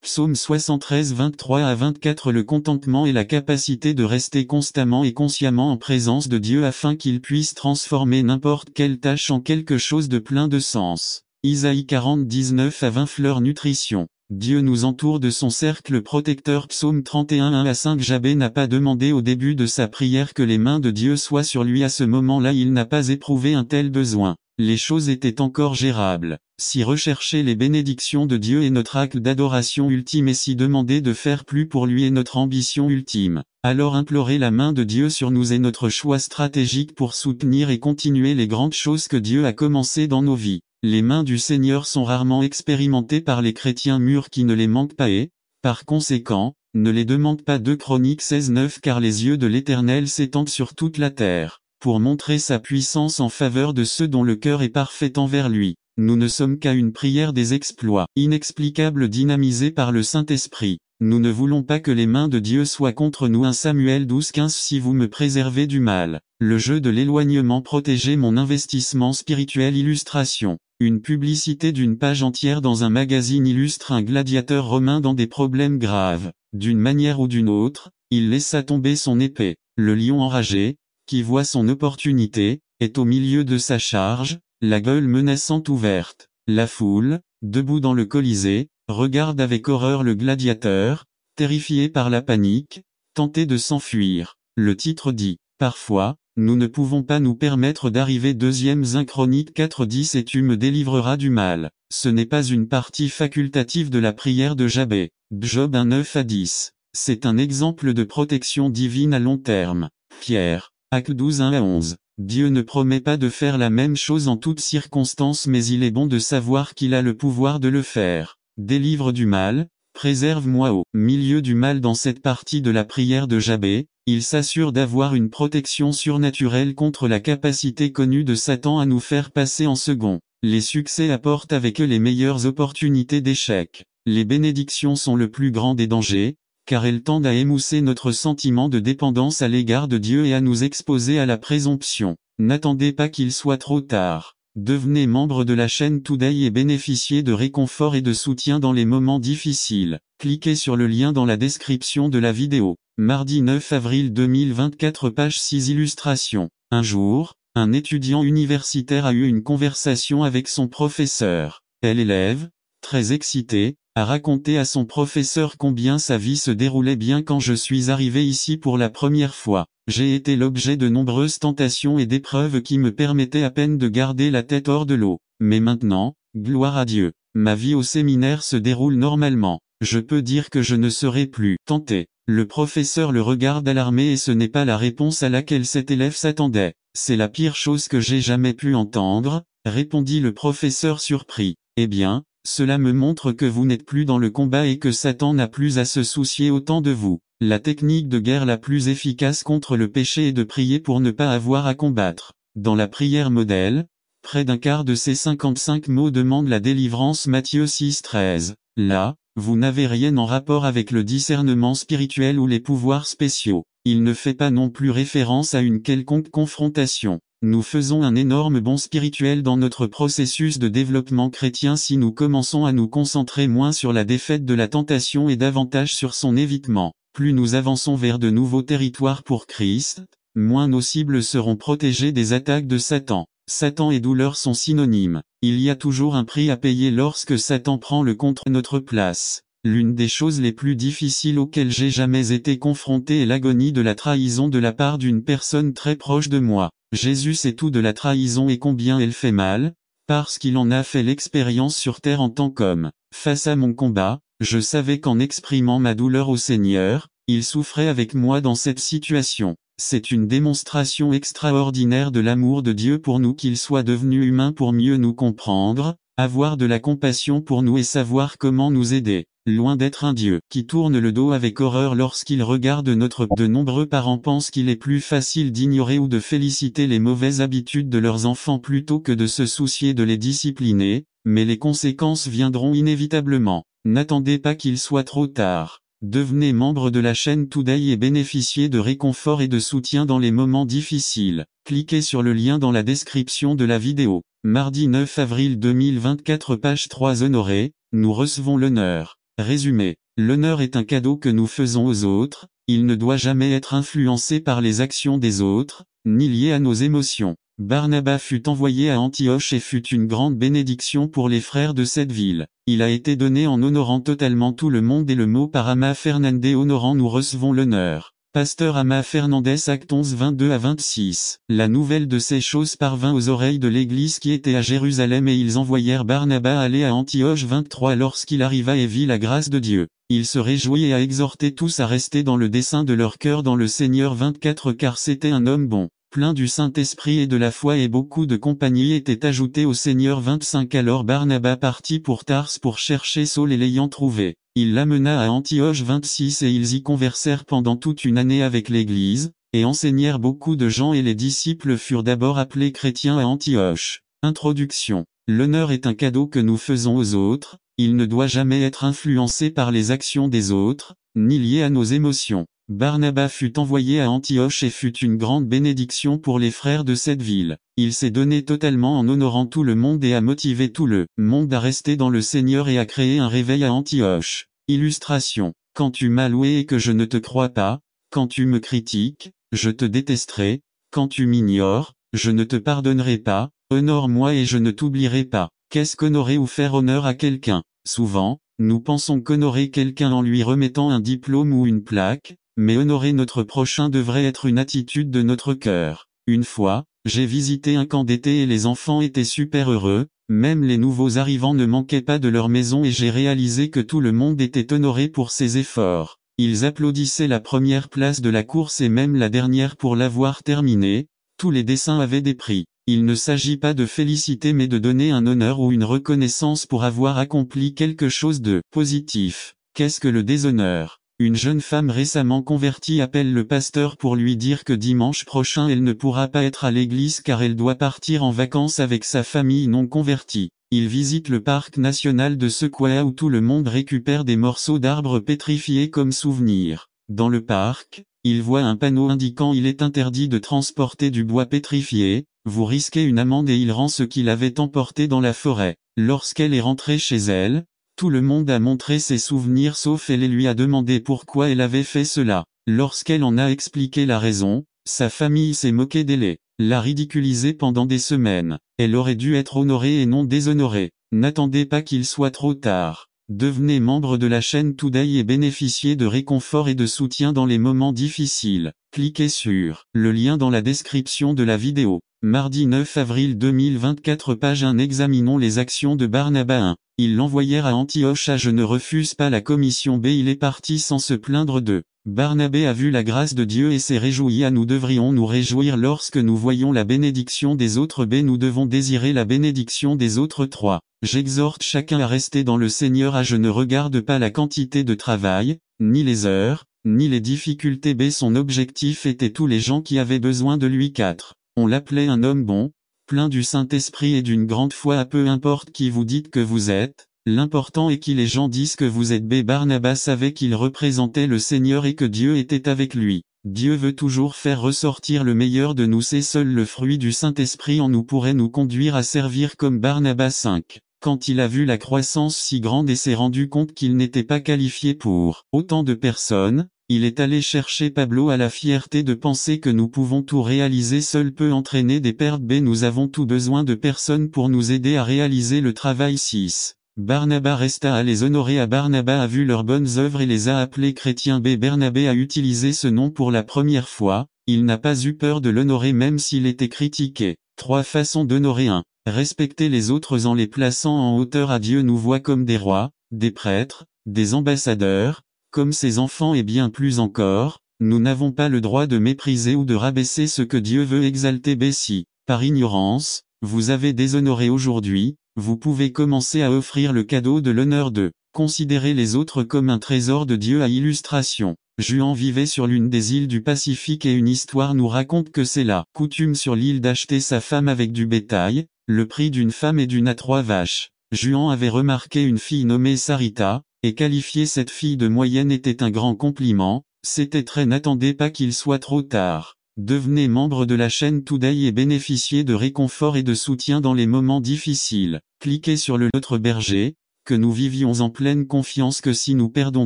Psaume 73 23-24. Le contentement est la capacité de rester constamment et consciemment en présence de Dieu afin qu'il puisse transformer n'importe quelle tâche en quelque chose de plein de sens. Isaïe 40 19-20. Fleur nutrition. Dieu nous entoure de son cercle protecteur. Psaume 31 1-5. Jabez n'a pas demandé au début de sa prière que les mains de Dieu soient sur lui. À ce moment-là, il n'a pas éprouvé un tel besoin. Les choses étaient encore gérables. Si rechercher les bénédictions de Dieu est notre acte d'adoration ultime et si demander de faire plus pour lui est notre ambition ultime, alors implorer la main de Dieu sur nous est notre choix stratégique pour soutenir et continuer les grandes choses que Dieu a commencées dans nos vies. Les mains du Seigneur sont rarement expérimentées par les chrétiens mûrs qui ne les manquent pas et, par conséquent, ne les demandent pas. 2 Chroniques 16-9. Car les yeux de l'Éternel s'étendent sur toute la terre, pour montrer sa puissance en faveur de ceux dont le cœur est parfait envers lui. Nous ne sommes qu'à une prière des exploits inexplicables dynamisés par le Saint-Esprit. Nous ne voulons pas que les mains de Dieu soient contre nous. 1 Samuel 12-15. Si vous me préservez du mal. Le jeu de l'éloignement protégeait mon investissement spirituel. Illustration. Une publicité d'une page entière dans un magazine illustre un gladiateur romain dans des problèmes graves. D'une manière ou d'une autre, il laissa tomber son épée. Le lion enragé, qui voit son opportunité, est au milieu de sa charge, la gueule menaçante ouverte. La foule, debout dans le Colisée, regarde avec horreur le gladiateur, terrifié par la panique, tenté de s'enfuir. Le titre dit, parfois, nous ne pouvons pas nous permettre d'arriver. 2 Chroniques 4-10. Et tu me délivreras du mal. Ce n'est pas une partie facultative de la prière de Jabé. Job 1-9-10. C'est un exemple de protection divine à long terme. Pierre, Actes 12-1-11. Dieu ne promet pas de faire la même chose en toutes circonstances, mais il est bon de savoir qu'il a le pouvoir de le faire. Délivre du mal, préserve-moi au milieu du mal. Dans cette partie de la prière de Jabé, il s'assure d'avoir une protection surnaturelle contre la capacité connue de Satan à nous faire passer en second. Les succès apportent avec eux les meilleures opportunités d'échec. Les bénédictions sont le plus grand des dangers, car elles tendent à émousser notre sentiment de dépendance à l'égard de Dieu et à nous exposer à la présomption. N'attendez pas qu'il soit trop tard. Devenez membre de la chaîne Today et bénéficiez de réconfort et de soutien dans les moments difficiles. Cliquez sur le lien dans la description de la vidéo. Mardi 9 avril 2024. Page 6. Illustration. Un jour, un étudiant universitaire a eu une conversation avec son professeur. L'élève, très excité, a raconté à son professeur combien sa vie se déroulait bien quand je suis arrivé ici pour la première fois. J'ai été l'objet de nombreuses tentations et d'épreuves qui me permettaient à peine de garder la tête hors de l'eau. Mais maintenant, gloire à Dieu, ma vie au séminaire se déroule normalement. Je peux dire que je ne serai plus tenté. Le professeur le regarde alarmé et ce n'est pas la réponse à laquelle cet élève s'attendait. C'est la pire chose que j'ai jamais pu entendre, répondit le professeur surpris. Eh bien, cela me montre que vous n'êtes plus dans le combat et que Satan n'a plus à se soucier autant de vous. La technique de guerre la plus efficace contre le péché est de prier pour ne pas avoir à combattre. Dans la prière modèle, près d'un quart de ces 55 mots demandent la délivrance. Matthieu 6-13. Là, vous n'avez rien en rapport avec le discernement spirituel ou les pouvoirs spéciaux. Il ne fait pas non plus référence à une quelconque confrontation. Nous faisons un énorme bond spirituel dans notre processus de développement chrétien si nous commençons à nous concentrer moins sur la défaite de la tentation et davantage sur son évitement. Plus nous avançons vers de nouveaux territoires pour Christ, moins nos cibles seront protégées des attaques de Satan. Satan et douleur sont synonymes. Il y a toujours un prix à payer lorsque Satan prend le contre notre place. L'une des choses les plus difficiles auxquelles j'ai jamais été confronté est l'agonie de la trahison de la part d'une personne très proche de moi. Jésus sait tout de la trahison et combien elle fait mal, parce qu'il en a fait l'expérience sur terre en tant qu'homme. Face à mon combat, je savais qu'en exprimant ma douleur au Seigneur, il souffrait avec moi dans cette situation. C'est une démonstration extraordinaire de l'amour de Dieu pour nous qu'il soit devenu humain pour mieux nous comprendre, avoir de la compassion pour nous et savoir comment nous aider. Loin d'être un Dieu qui tourne le dos avec horreur lorsqu'il regarde de nombreux parents pensent qu'il est plus facile d'ignorer ou de féliciter les mauvaises habitudes de leurs enfants plutôt que de se soucier de les discipliner, mais les conséquences viendront inévitablement. N'attendez pas qu'il soit trop tard. Devenez membre de la chaîne Today et bénéficiez de réconfort et de soutien dans les moments difficiles. Cliquez sur le lien dans la description de la vidéo. Mardi 9 avril 2024. Page 3. Honoré, nous recevons l'honneur. Résumé. L'honneur est un cadeau que nous faisons aux autres, il ne doit jamais être influencé par les actions des autres, ni lié à nos émotions. Barnabas fut envoyé à Antioche et fut une grande bénédiction pour les frères de cette ville. Il a été donné en honorant totalement tout le monde et le mot par Ama Fernandez honorant nous recevons l'honneur. Pasteur Ama Fernandez Actes 11 22-26. La nouvelle de ces choses parvint aux oreilles de l'église qui était à Jérusalem et ils envoyèrent Barnabas aller à Antioche 23 lorsqu'il arriva et vit la grâce de Dieu. Il se réjouit et a exhorté tous à rester dans le dessein de leur cœur dans le Seigneur 24 car c'était un homme bon, plein du Saint-Esprit et de la foi et beaucoup de compagnie étaient ajoutées au Seigneur 25 Alors Barnabas partit pour Tars pour chercher Saul et l'ayant trouvé. Il l'amena à Antioche 26 et ils y conversèrent pendant toute une année avec l'Église, et enseignèrent beaucoup de gens et les disciples furent d'abord appelés chrétiens à Antioche. Introduction. L'honneur est un cadeau que nous faisons aux autres, il ne doit jamais être influencé par les actions des autres, ni lié à nos émotions. Barnabas fut envoyé à Antioche et fut une grande bénédiction pour les frères de cette ville. Il s'est donné totalement en honorant tout le monde et a motivé tout le monde à rester dans le Seigneur et à créer un réveil à Antioche. Illustration. Quand tu m'as loué et que je ne te crois pas, quand tu me critiques, je te détesterai, quand tu m'ignores, je ne te pardonnerai pas, honore-moi et je ne t'oublierai pas. Qu'est-ce qu'honorer ou faire honneur à quelqu'un? Souvent, nous pensons qu'honorer quelqu'un en lui remettant un diplôme ou une plaque, mais honorer notre prochain devrait être une attitude de notre cœur. Une fois, j'ai visité un camp d'été et les enfants étaient super heureux, même les nouveaux arrivants ne manquaient pas de leur maison et j'ai réalisé que tout le monde était honoré pour ses efforts. Ils applaudissaient la première place de la course et même la dernière pour l'avoir terminée. Tous les dessins avaient des prix. Il ne s'agit pas de féliciter mais de donner un honneur ou une reconnaissance pour avoir accompli quelque chose de positif. Qu'est-ce que le déshonneur? Une jeune femme récemment convertie appelle le pasteur pour lui dire que dimanche prochain elle ne pourra pas être à l'église car elle doit partir en vacances avec sa famille non convertie. Il visite le parc national de Sequoia où tout le monde récupère des morceaux d'arbres pétrifiés comme souvenir. Dans le parc, il voit un panneau indiquant il est interdit de transporter du bois pétrifié, vous risquez une amende et il rend ce qu'il avait emporté dans la forêt. Lorsqu'elle est rentrée chez elle, tout le monde a montré ses souvenirs sauf elle et lui a demandé pourquoi elle avait fait cela. Lorsqu'elle en a expliqué la raison, sa famille s'est moquée d'elle, l'a ridiculisée pendant des semaines. Elle aurait dû être honorée et non déshonorée. N'attendez pas qu'il soit trop tard. Devenez membre de la chaîne Today et bénéficiez de réconfort et de soutien dans les moments difficiles. Cliquez sur le lien dans la description de la vidéo. Mardi 9 avril 2024 page 1 examinons les actions de Barnabas 1. Ils l'envoyèrent à Antioche à je ne refuse pas la commission B. Il est parti sans se plaindre de. Barnabé a vu la grâce de Dieu et s'est réjoui à nous devrions nous réjouir lorsque nous voyons la bénédiction des autres B. Nous devons désirer la bénédiction des autres 3. J'exhorte chacun à rester dans le Seigneur à je ne regarde pas la quantité de travail, ni les heures, ni les difficultés B. Son objectif était tous les gens qui avaient besoin de lui 4. On l'appelait un homme bon, plein du Saint-Esprit et d'une grande foi à peu importe qui vous dites que vous êtes. L'important est que les gens disent que vous êtes B. Barnabas savait qu'il représentait le Seigneur et que Dieu était avec lui. Dieu veut toujours faire ressortir le meilleur de nous. C'est seul le fruit du Saint-Esprit en nous pourrait nous conduire à servir comme Barnabas 5. Quand il a vu la croissance si grande et s'est rendu compte qu'il n'était pas qualifié pour autant de personnes, il est allé chercher Pablo à la fierté de penser que nous pouvons tout réaliser seul peut entraîner des pertes B. Nous avons tout besoin de personnes pour nous aider à réaliser le travail 6. Barnabas resta à les honorer à Barnabas a vu leurs bonnes œuvres et les a appelés chrétiens B. Bernabé a utilisé ce nom pour la première fois, il n'a pas eu peur de l'honorer même s'il était critiqué. 3 façons d'honorer 1. Respecter les autres en les plaçant en hauteur à Dieu nous voit comme des rois, des prêtres, des ambassadeurs, comme ses enfants et bien plus encore, nous n'avons pas le droit de mépriser ou de rabaisser ce que Dieu veut exalter B. Si, par ignorance, vous avez déshonoré aujourd'hui, vous pouvez commencer à offrir le cadeau de l'honneur de considérer les autres comme un trésor de Dieu à illustration. Juan vivait sur l'une des îles du Pacifique et une histoire nous raconte que c'est la coutume sur l'île d'acheter sa femme avec du bétail, le prix d'une femme et d'une à 3 vaches. Juan avait remarqué une fille nommée Sarita, et qualifier cette fille de moyenne était un grand compliment, c'était très n'attendez pas qu'il soit trop tard. Devenez membre de la chaîne Today et bénéficiez de réconfort et de soutien dans les moments difficiles. Cliquez sur le Notre berger, que nous vivions en pleine confiance que si nous perdons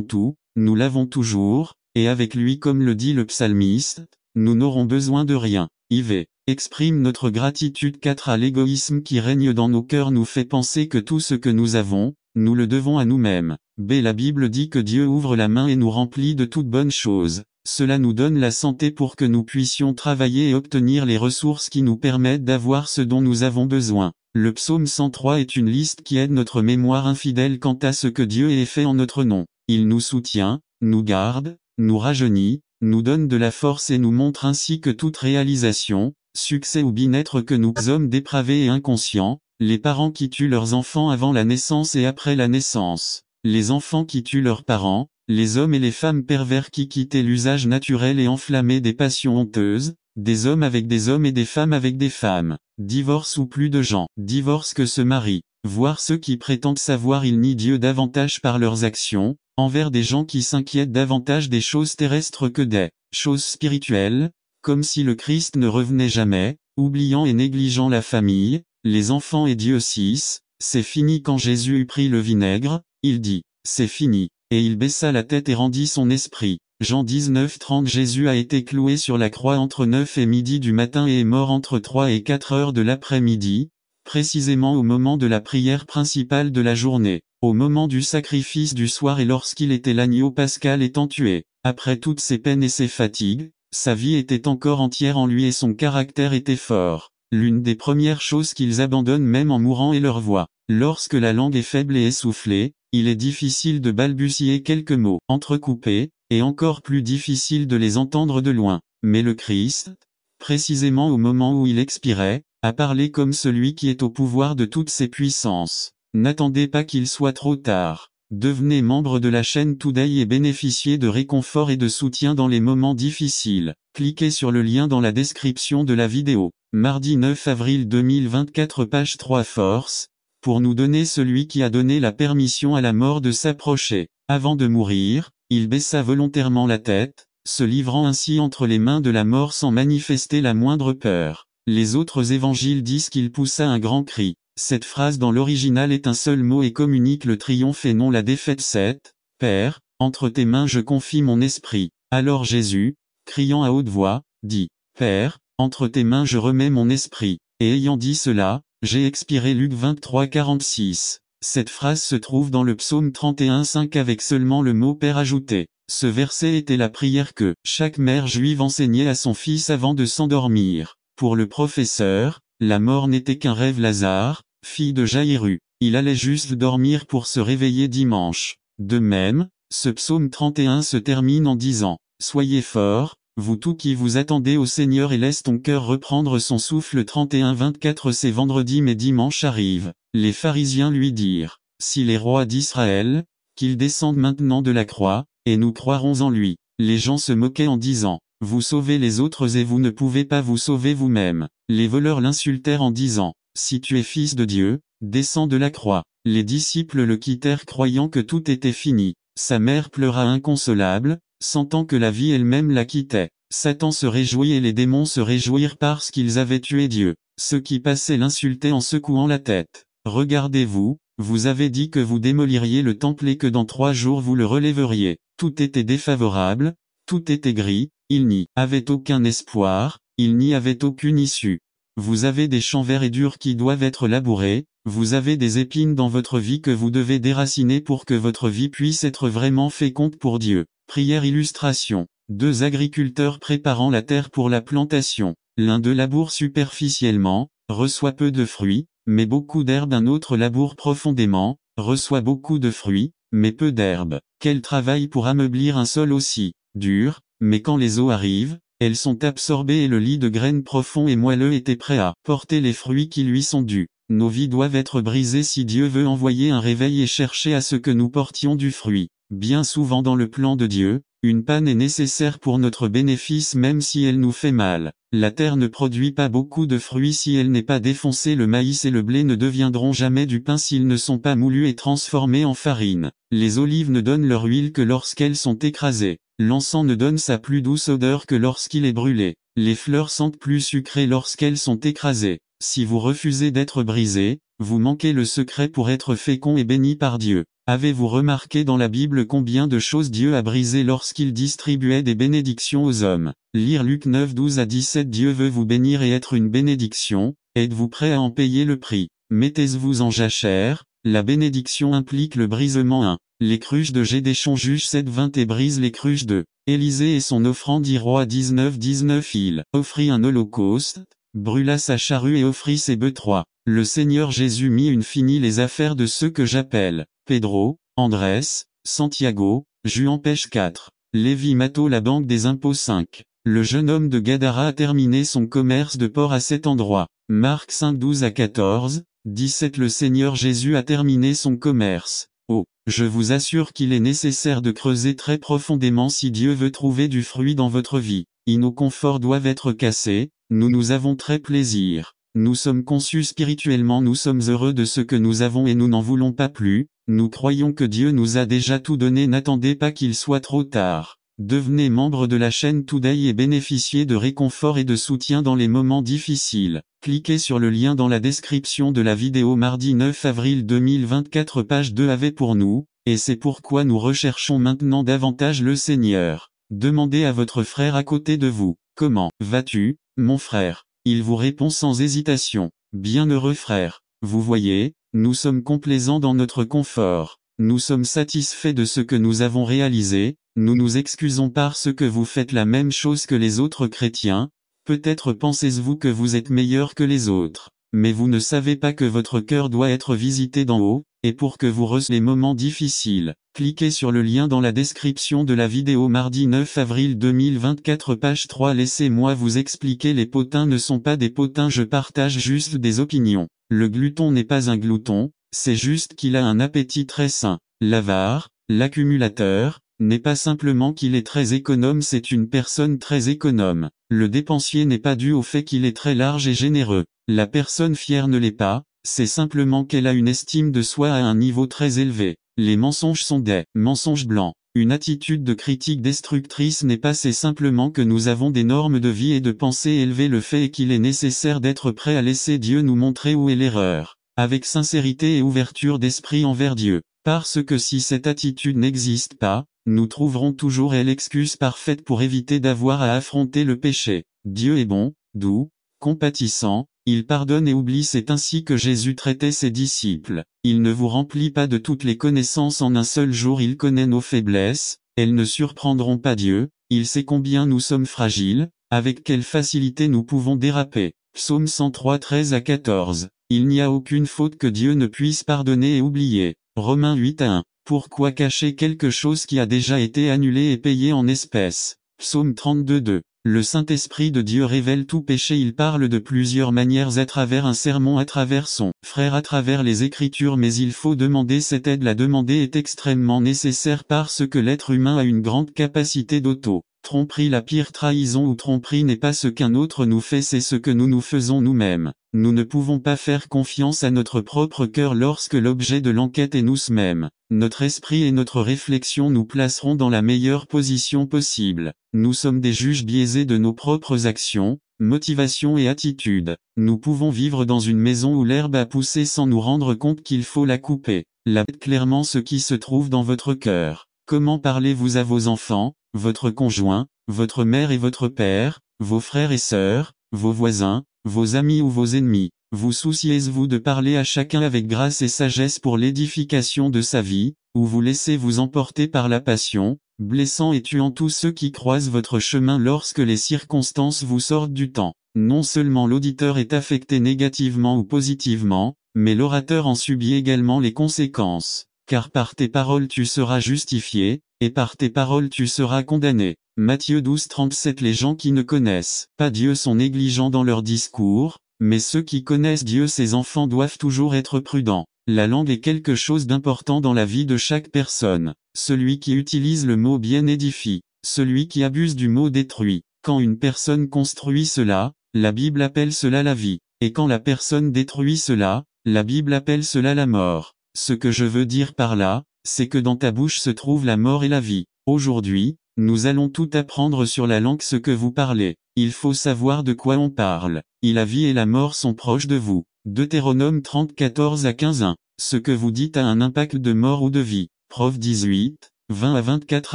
tout, nous l'avons toujours, et avec lui comme le dit le psalmiste, nous n'aurons besoin de rien. IV. Exprime notre gratitude 4 à l'égoïsme qui règne dans nos cœurs nous fait penser que tout ce que nous avons, nous le devons à nous-mêmes. B. La Bible dit que Dieu ouvre la main et nous remplit de toutes bonnes choses. Cela nous donne la santé pour que nous puissions travailler et obtenir les ressources qui nous permettent d'avoir ce dont nous avons besoin. Le psaume 103 est une liste qui aide notre mémoire infidèle quant à ce que Dieu ait fait en notre nom. Il nous soutient, nous garde, nous rajeunit, nous donne de la force et nous montre ainsi que toute réalisation, succès ou bien-être que nous hommes dépravés et inconscients, les parents qui tuent leurs enfants avant la naissance et après la naissance, les enfants qui tuent leurs parents, les hommes et les femmes pervers qui quittaient l'usage naturel et enflammés des passions honteuses, des hommes avec des hommes et des femmes avec des femmes, divorce ou plus de gens, divorce que se marient, voire ceux qui prétendent savoir ils nient Dieu davantage par leurs actions, envers des gens qui s'inquiètent davantage des choses terrestres que des choses spirituelles, comme si le Christ ne revenait jamais, oubliant et négligeant la famille, les enfants et Dieu 6, c'est fini quand Jésus eut pris le vinaigre, il dit, c'est fini, et il baissa la tête et rendit son esprit. Jean 19:30 Jésus a été cloué sur la croix entre 9 et midi du matin et est mort entre 3 et 4 heures de l'après-midi, précisément au moment de la prière principale de la journée, au moment du sacrifice du soir et lorsqu'il était l'agneau pascal étant tué. Après toutes ses peines et ses fatigues, sa vie était encore entière en lui et son caractère était fort. L'une des premières choses qu'ils abandonnent même en mourant est leur voix. Lorsque la langue est faible et essoufflée, il est difficile de balbutier quelques mots entrecoupés, et encore plus difficile de les entendre de loin. Mais le Christ, précisément au moment où il expirait, a parlé comme celui qui est au pouvoir de toutes ses puissances. N'attendez pas qu'il soit trop tard. Devenez membre de la chaîne Today et bénéficiez de réconfort et de soutien dans les moments difficiles. Cliquez sur le lien dans la description de la vidéo. Mardi 9 avril 2024 page 3 Force, pour nous donner celui qui a donné la permission à la mort de s'approcher. Avant de mourir, il baissa volontairement la tête, se livrant ainsi entre les mains de la mort sans manifester la moindre peur. Les autres évangiles disent qu'il poussa un grand cri. Cette phrase dans l'original est un seul mot et communique le triomphe et non la défaite. 7. Père, entre tes mains je confie mon esprit. Alors Jésus, criant à haute voix, dit, Père, entre tes mains je remets mon esprit. Et ayant dit cela, j'ai expiré. Luc 23:46. Cette phrase se trouve dans le psaume 31:5 avec seulement le mot Père ajouté. Ce verset était la prière que chaque mère juive enseignait à son fils avant de s'endormir. Pour le professeur, la mort n'était qu'un rêve. Lazare, fille de Jaïru, il allait juste dormir pour se réveiller dimanche. De même, ce psaume 31 se termine en disant, Soyez forts, vous tous qui vous attendez au Seigneur et laisse ton cœur reprendre son souffle. 31-24 C'est vendredi mais dimanche arrive. Les pharisiens lui dirent, s'il est roi d'Israël, qu'il descende maintenant de la croix, et nous croirons en lui. Les gens se moquaient en disant, vous sauvez les autres et vous ne pouvez pas vous sauver vous-même. Les voleurs l'insultèrent en disant, si tu es fils de Dieu, descends de la croix. Les disciples le quittèrent croyant que tout était fini. Sa mère pleura inconsolable, sentant que la vie elle-même la quittait. Satan se réjouit et les démons se réjouirent parce qu'ils avaient tué Dieu. Ceux qui passaient l'insultaient en secouant la tête. Regardez-vous, vous avez dit que vous démoliriez le temple et que dans 3 jours vous le relèveriez. Tout était défavorable, tout était gris, il n'y avait aucun espoir, il n'y avait aucune issue. Vous avez des champs verts et durs qui doivent être labourés, vous avez des épines dans votre vie que vous devez déraciner pour que votre vie puisse être vraiment féconde pour Dieu. Prière illustration. 2 agriculteurs préparant la terre pour la plantation. L'un d'eux laboure superficiellement, reçoit peu de fruits, mais beaucoup d'herbes. Un autre laboure profondément, reçoit beaucoup de fruits, mais peu d'herbes. Quel travail pour ameublir un sol aussi dur, mais quand les eaux arrivent, elles sont absorbées et le lit de graines profond et moelleux était prêt à porter les fruits qui lui sont dus. Nos vies doivent être brisées si Dieu veut envoyer un réveil et chercher à ce que nous portions du fruit. Bien souvent dans le plan de Dieu, une panne est nécessaire pour notre bénéfice même si elle nous fait mal. La terre ne produit pas beaucoup de fruits si elle n'est pas défoncée. Le maïs et le blé ne deviendront jamais du pain s'ils ne sont pas moulus et transformés en farine. Les olives ne donnent leur huile que lorsqu'elles sont écrasées. L'encens ne donne sa plus douce odeur que lorsqu'il est brûlé. Les fleurs sentent plus sucrées lorsqu'elles sont écrasées. Si vous refusez d'être brisé, vous manquez le secret pour être fécond et béni par Dieu. Avez-vous remarqué dans la Bible combien de choses Dieu a brisées lorsqu'il distribuait des bénédictions aux hommes? Lire Luc 9:12-17 Dieu veut vous bénir et être une bénédiction, êtes-vous prêt à en payer le prix? Mettez-vous en jachère, la bénédiction implique le brisement. 1. Les cruches de Gédéchon Juge 7:20 et brise les cruches de Élisée et son offrande. Roi 19:19 Il offrit un holocauste, brûla sa charrue et offrit ses bœufs. 3. Le Seigneur Jésus mit une finie les affaires de ceux que j'appelle Pedro, Andrés, Santiago, Juan pêche 4. Lévi Matto la banque des impôts 5. Le jeune homme de Gadara a terminé son commerce de porc à cet endroit. Marc 5:12-14, 17 Le Seigneur Jésus a terminé son commerce. Oh, je vous assure qu'il est nécessaire de creuser très profondément si Dieu veut trouver du fruit dans votre vie. et nos conforts doivent être cassés, nous avons très plaisir. Nous sommes conçus spirituellement, nous sommes heureux de ce que nous avons et nous n'en voulons pas plus, nous croyons que Dieu nous a déjà tout donné, n'attendez pas qu'il soit trop tard. Devenez membre de la chaîne Today et bénéficiez de réconfort et de soutien dans les moments difficiles. Cliquez sur le lien dans la description de la vidéo mardi 9 avril 2024 page 2 AV pour nous, et c'est pourquoi nous recherchons maintenant davantage le Seigneur. Demandez à votre frère à côté de vous, comment vas-tu, mon frère? Il vous répond sans hésitation, bienheureux frère. Vous voyez, nous sommes complaisants dans notre confort. Nous sommes satisfaits de ce que nous avons réalisé, nous nous excusons parce que vous faites la même chose que les autres chrétiens. Peut-être pensez-vous que vous êtes meilleur que les autres, mais vous ne savez pas que votre cœur doit être visité d'en haut, et pour que vous ressentiez les moments difficiles, cliquez sur le lien dans la description de la vidéo mardi 9 avril 2024 page 3. Laissez-moi vous expliquer, les potins ne sont pas des potins, je partage juste des opinions. Le glouton n'est pas un glouton, c'est juste qu'il a un appétit très sain. L'avare, l'accumulateur, n'est pas simplement qu'il est très économe, c'est une personne très économe. Le dépensier n'est pas dû au fait qu'il est très large et généreux. La personne fière ne l'est pas, c'est simplement qu'elle a une estime de soi à un niveau très élevé. Les mensonges sont des mensonges blancs. Une attitude de critique destructrice n'est pas, c'est simplement que nous avons des normes de vie et de pensée élevées. Le fait est qu'il est nécessaire d'être prêt à laisser Dieu nous montrer où est l'erreur, avec sincérité et ouverture d'esprit envers Dieu. Parce que si cette attitude n'existe pas, nous trouverons toujours l'excuse parfaite pour éviter d'avoir à affronter le péché. Dieu est bon, doux, compatissant, il pardonne et oublie, c'est ainsi que Jésus traitait ses disciples. Il ne vous remplit pas de toutes les connaissances en un seul jour, il connaît nos faiblesses, elles ne surprendront pas Dieu, il sait combien nous sommes fragiles, avec quelle facilité nous pouvons déraper. Psaume 103 13 à 14. Il n'y a aucune faute que Dieu ne puisse pardonner et oublier. Romains 8 à 1. Pourquoi cacher quelque chose qui a déjà été annulé et payé en espèces? Psaume 32 2. Le Saint-Esprit de Dieu révèle tout péché, il parle de plusieurs manières, à travers un sermon, à travers son frère, à travers les Écritures, mais il faut demander cette aide. La demander est extrêmement nécessaire parce que l'être humain a une grande capacité d'auto-tromperie. La pire trahison ou tromperie n'est pas ce qu'un autre nous fait, c'est ce que nous nous faisons nous-mêmes. Nous ne pouvons pas faire confiance à notre propre cœur lorsque l'objet de l'enquête est nous-mêmes. Notre esprit et notre réflexion nous placeront dans la meilleure position possible. Nous sommes des juges biaisés de nos propres actions, motivations et attitudes. Nous pouvons vivre dans une maison où l'herbe a poussé sans nous rendre compte qu'il faut la couper. Là clairement ce qui se trouve dans votre cœur. Comment parlez-vous à vos enfants, votre conjoint, votre mère et votre père, vos frères et sœurs, vos voisins, vos amis ou vos ennemis? Vous souciez-vous de parler à chacun avec grâce et sagesse pour l'édification de sa vie, ou vous laissez-vous emporter par la passion, blessant et tuant tous ceux qui croisent votre chemin lorsque les circonstances vous sortent du temps? Non seulement l'auditeur est affecté négativement ou positivement, mais l'orateur en subit également les conséquences. Car par tes paroles tu seras justifié, et par tes paroles tu seras condamné. Matthieu 12:37. Les gens qui ne connaissent pas Dieu sont négligents dans leur discours, mais ceux qui connaissent Dieu, ses enfants, doivent toujours être prudents. La langue est quelque chose d'important dans la vie de chaque personne. Celui qui utilise le mot bien édifie, celui qui abuse du mot détruit. Quand une personne construit cela, la Bible appelle cela la vie, et quand la personne détruit cela, la Bible appelle cela la mort. Ce que je veux dire par là, c'est que dans ta bouche se trouve la mort et la vie. Aujourd'hui, nous allons tout apprendre sur la langue, ce que vous parlez. Il faut savoir de quoi on parle. Et la vie et la mort sont proches de vous. Deutéronome 30 14 à 15 1. Ce que vous dites a un impact de mort ou de vie. Prof 18, 20 à 24.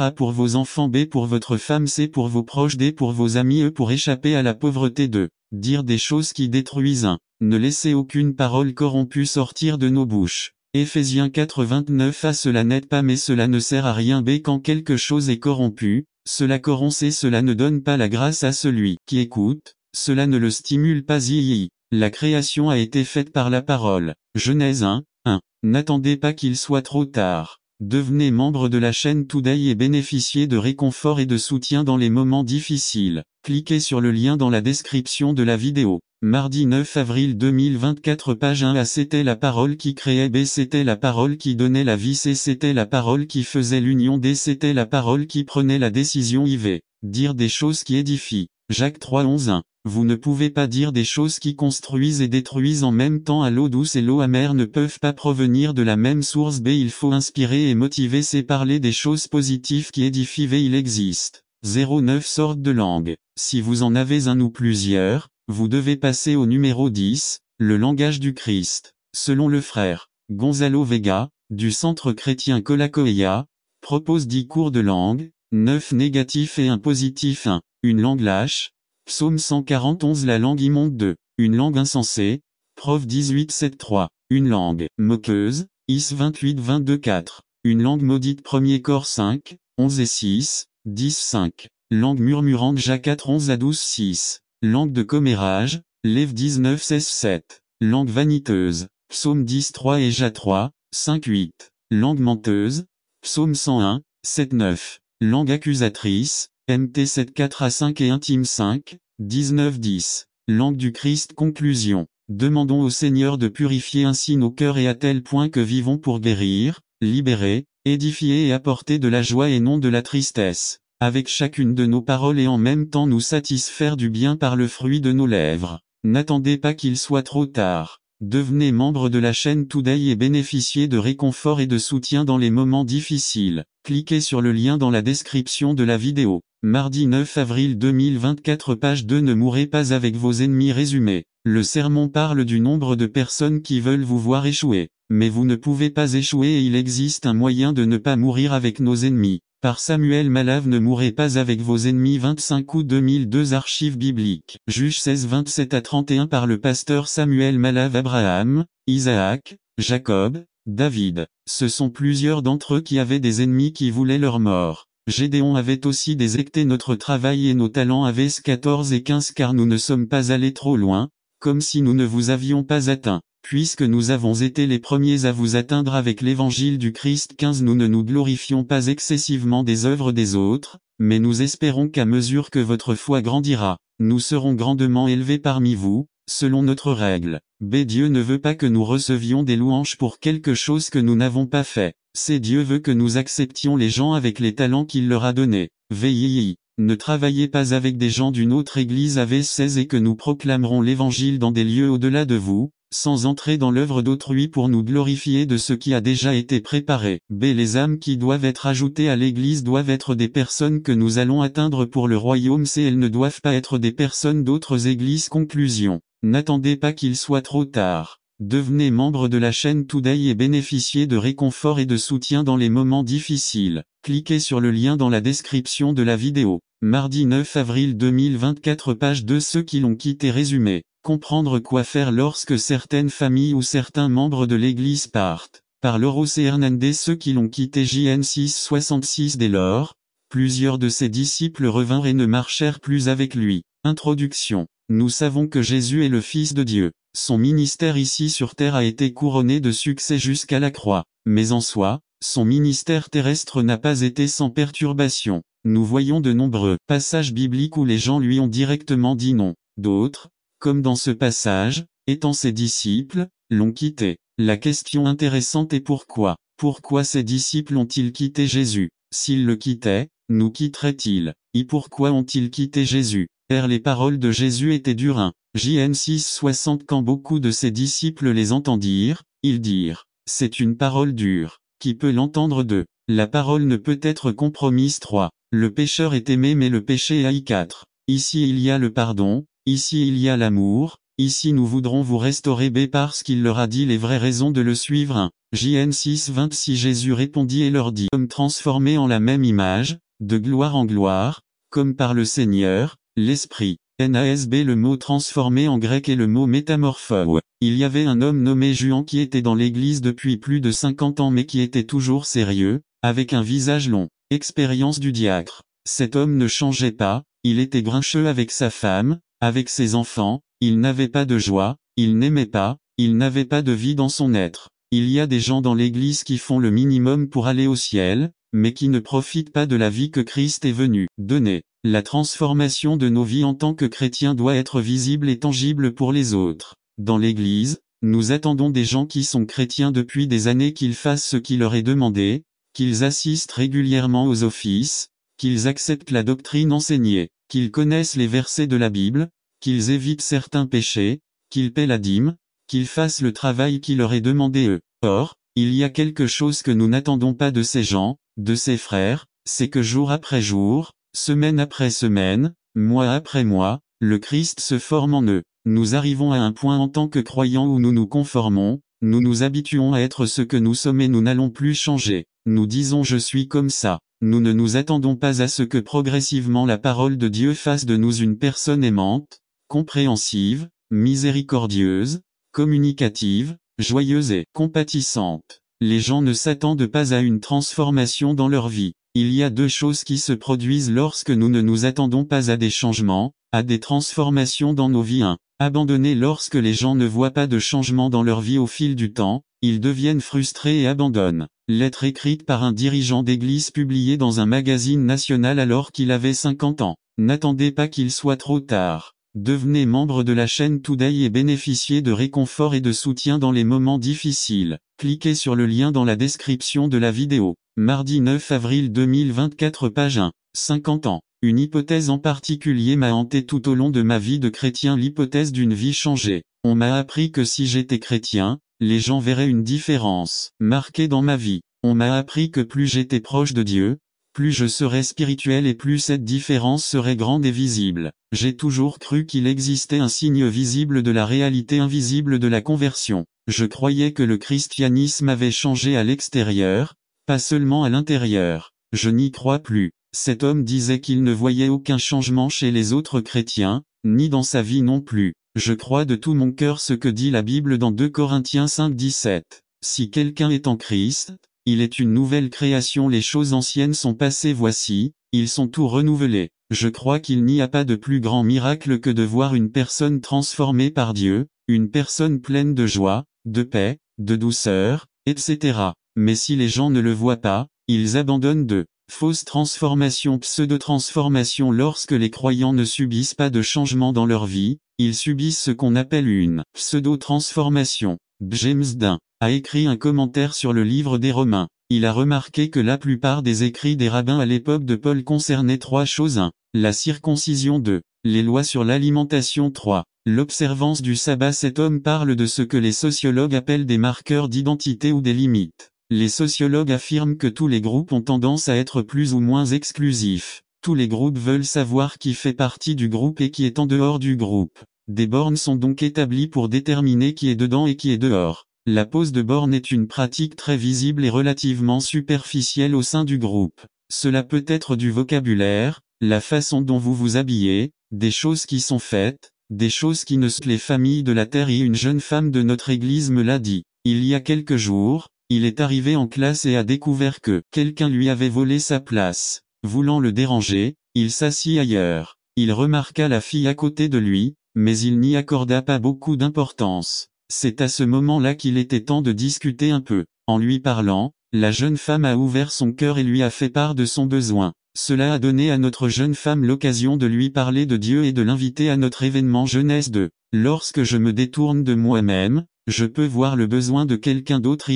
A pour vos enfants, B pour votre femme, C pour vos proches, D pour vos amis, E pour échapper à la pauvreté. 2. Dire des choses qui détruisent. 1. Ne laissez aucune parole corrompue sortir de nos bouches. Éphésiens 4 29. A cela n'aide pas mais cela ne sert à rien. B quand quelque chose est corrompu, cela corrompt. C cela ne donne pas la grâce à celui qui écoute, cela ne le stimule pas. I. La création a été faite par la parole. Genèse 1, 1. N'attendez pas qu'il soit trop tard. Devenez membre de la chaîne Today et bénéficiez de réconfort et de soutien dans les moments difficiles. Cliquez sur le lien dans la description de la vidéo. Mardi 9 avril 2024 page 1. A c'était la parole qui créait. B c'était la parole qui donnait la vie. C c'était la parole qui faisait l'union. D c'était la parole qui prenait la décision. IV. dire des choses qui édifient. Jacques 3:11-1. Vous ne pouvez pas dire des choses qui construisent et détruisent en même temps. À l'eau douce et l'eau amère ne peuvent pas provenir de la même source. B. Il faut inspirer et motiver. C. Parler des choses positives qui édifient. V. Il existe 09 sortes de langues. Si vous en avez un ou plusieurs, vous devez passer au numéro 10, le langage du Christ. Selon le frère Gonzalo Vega, du Centre chrétien Colacoea, propose 10 cours de langue, 9 négatifs et 1 positif. 1. Une langue lâche. Psaume 141. La langue immonde. 2. Une langue insensée. Prov 18:7-3. Une langue moqueuse. Is 28:22-4. Une langue maudite. 1er Cor 5, 11 et 6, 10-5. Langue murmurante. Jacques 4, 11-12-6. Langue de commérage. Lève 19-16-7. Langue vaniteuse. Psaume 10:3 et Ja 3, 5-8. Langue menteuse. Psaume 101, 7-9. Langue accusatrice. Mt 7:4-5 et Intime 5, 19-10. Langue du Christ. Conclusion. Demandons au Seigneur de purifier ainsi nos cœurs et à tel point que vivons pour guérir, libérer, édifier et apporter de la joie et non de la tristesse, avec chacune de nos paroles et en même temps nous satisfaire du bien par le fruit de nos lèvres. N'attendez pas qu'il soit trop tard. Devenez membre de la chaîne Today et bénéficiez de réconfort et de soutien dans les moments difficiles. Cliquez sur le lien dans la description de la vidéo. Mardi 9 avril 2024 page 2. Ne mourrez pas avec vos ennemis. Résumé. Le sermon parle du nombre de personnes qui veulent vous voir échouer. Mais vous ne pouvez pas échouer et il existe un moyen de ne pas mourir avec nos ennemis. Par Samuel Malave. Ne mourrez pas avec vos ennemis. 25 août 2002. Archives bibliques. Juge 16 27-31 par le pasteur Samuel Malave. Abraham, Isaac, Jacob, David. Ce sont plusieurs d'entre eux qui avaient des ennemis qui voulaient leur mort. Gédéon avait aussi déserté notre travail et nos talents. Avaient 14 et 15 car nous ne sommes pas allés trop loin, comme si nous ne vous avions pas atteint. Puisque nous avons été les premiers à vous atteindre avec l'évangile du Christ. 15 Nous ne nous glorifions pas excessivement des œuvres des autres, mais nous espérons qu'à mesure que votre foi grandira, nous serons grandement élevés parmi vous, selon notre règle. B. Dieu ne veut pas que nous recevions des louanges pour quelque chose que nous n'avons pas fait. C. Dieu veut que nous acceptions les gens avec les talents qu'il leur a donnés. VII. Ne travaillez pas avec des gens d'une autre église. AV 16 Et que nous proclamerons l'évangile dans des lieux au-delà de vous, sans entrer dans l'œuvre d'autrui pour nous glorifier de ce qui a déjà été préparé. B. Les âmes qui doivent être ajoutées à l'église doivent être des personnes que nous allons atteindre pour le royaume. C. Elles ne doivent pas être des personnes d'autres églises. Conclusion. N'attendez pas qu'il soit trop tard. Devenez membre de la chaîne Today et bénéficiez de réconfort et de soutien dans les moments difficiles. Cliquez sur le lien dans la description de la vidéo. Mardi 9 avril 2024 page 2 Ceux qui l'ont quitté. Résumé. Comprendre quoi faire lorsque certaines familles ou certains membres de l'église partent. Par Lauro C. Hernandez. Ceux qui l'ont quitté. JN 6:66 Dès lors, plusieurs de ses disciples revinrent et ne marchèrent plus avec lui. Introduction. Nous savons que Jésus est le Fils de Dieu. Son ministère ici sur terre a été couronné de succès jusqu'à la croix. Mais en soi, son ministère terrestre n'a pas été sans perturbation. Nous voyons de nombreux passages bibliques où les gens lui ont directement dit non. D'autres, comme dans ce passage, étant ses disciples, l'ont quitté. La question intéressante est pourquoi. Pourquoi ses disciples ont-ils quitté Jésus? S'ils le quittaient, nous quitterait-il? Et pourquoi ont-ils quitté Jésus? Car les paroles de Jésus étaient dures. 1. JN 6:60 Quand beaucoup de ses disciples les entendirent, ils dirent, c'est une parole dure. Qui peut l'entendre? 2. La parole ne peut être compromise. 3. Le pécheur est aimé mais le péché est haï. 4. Ici il y a le pardon, ici il y a l'amour, ici nous voudrons vous restaurer. B. Parce qu'il leur a dit les vraies raisons de le suivre. 1. JN 6:26 Jésus répondit et leur dit, comme transformés en la même image, de gloire en gloire, comme par le Seigneur, l'Esprit. NASB Le mot transformé en grec est le mot métamorpho. Il y avait un homme nommé Juan qui était dans l'église depuis plus de 50 ans mais qui était toujours sérieux, avec un visage long. Expérience du diacre. Cet homme ne changeait pas, il était grincheux avec sa femme, avec ses enfants, il n'avait pas de joie, il n'aimait pas, il n'avait pas de vie dans son être. Il y a des gens dans l'église qui font le minimum pour aller au ciel, mais qui ne profitent pas de la vie que Christ est venu donner. La transformation de nos vies en tant que chrétiens doit être visible et tangible pour les autres. Dans l'Église, nous attendons des gens qui sont chrétiens depuis des années qu'ils fassent ce qui leur est demandé, qu'ils assistent régulièrement aux offices, qu'ils acceptent la doctrine enseignée, qu'ils connaissent les versets de la Bible, qu'ils évitent certains péchés, qu'ils paient la dîme, qu'ils fassent le travail qui leur est demandé eux. Or, il y a quelque chose que nous n'attendons pas de ces gens, de ces frères, c'est que jour après jour, semaine après semaine, mois après mois, le Christ se forme en eux. Nous arrivons à un point en tant que croyants où nous nous conformons, nous nous habituons à être ce que nous sommes et nous n'allons plus changer. Nous disons je suis comme ça. Nous ne nous attendons pas à ce que progressivement la parole de Dieu fasse de nous une personne aimante, compréhensive, miséricordieuse, communicative, joyeuse et compatissante. Les gens ne s'attendent pas à une transformation dans leur vie. Il y a deux choses qui se produisent lorsque nous ne nous attendons pas à des changements, à des transformations dans nos vies. 1. Abandonner. Lorsque les gens ne voient pas de changement dans leur vie au fil du temps, ils deviennent frustrés et abandonnent. Lettre écrite par un dirigeant d'église publiée dans un magazine national alors qu'il avait 50 ans. N'attendez pas qu'il soit trop tard. Devenez membre de la chaîne Today et bénéficiez de réconfort et de soutien dans les moments difficiles. Cliquez sur le lien dans la description de la vidéo. Mardi 9 avril 2024 page 1. 50 ans. Une hypothèse en particulier m'a hanté tout au long de ma vie de chrétien, l'hypothèse d'une vie changée. On m'a appris que si j'étais chrétien, les gens verraient une différence marquée dans ma vie. On m'a appris que plus j'étais proche de Dieu, plus je serais spirituel et plus cette différence serait grande et visible. J'ai toujours cru qu'il existait un signe visible de la réalité invisible de la conversion. Je croyais que le christianisme avait changé à l'extérieur, pas seulement à l'intérieur. Je n'y crois plus. Cet homme disait qu'il ne voyait aucun changement chez les autres chrétiens, ni dans sa vie non plus. Je crois de tout mon cœur ce que dit la Bible dans 2 Corinthiens 5:17. Si quelqu'un est en Christ, il est une nouvelle création, les choses anciennes sont passées, voici, ils sont tout renouvelés. Je crois qu'il n'y a pas de plus grand miracle que de voir une personne transformée par Dieu, une personne pleine de joie, de paix, de douceur, etc. Mais si les gens ne le voient pas, ils abandonnent de fausses transformations, pseudo-transformations. Lorsque les croyants ne subissent pas de changement dans leur vie, ils subissent ce qu'on appelle une pseudo-transformation. James Dunn a écrit un commentaire sur le livre des Romains. Il a remarqué que la plupart des écrits des rabbins à l'époque de Paul concernaient 3 choses. 1. La circoncision. 2. Les lois sur l'alimentation. 3. L'observance du sabbat. Cet homme parle de ce que les sociologues appellent des marqueurs d'identité ou des limites. Les sociologues affirment que tous les groupes ont tendance à être plus ou moins exclusifs. Tous les groupes veulent savoir qui fait partie du groupe et qui est en dehors du groupe. Des bornes sont donc établies pour déterminer qui est dedans et qui est dehors. La pose de borne est une pratique très visible et relativement superficielle au sein du groupe. Cela peut être du vocabulaire, la façon dont vous vous habillez, des choses qui sont faites, des choses qui ne sont les familles de la terre. Et une jeune femme de notre église me l'a dit. Il y a quelques jours, il est arrivé en classe et a découvert que quelqu'un lui avait volé sa place. Voulant le déranger, il s'assit ailleurs. Il remarqua la fille à côté de lui, mais il n'y accorda pas beaucoup d'importance. C'est à ce moment-là qu'il était temps de discuter un peu. En lui parlant, la jeune femme a ouvert son cœur et lui a fait part de son besoin. Cela a donné à notre jeune femme l'occasion de lui parler de Dieu et de l'inviter à notre événement jeunesse 2. Lorsque je me détourne de moi-même, je peux voir le besoin de quelqu'un d'autre.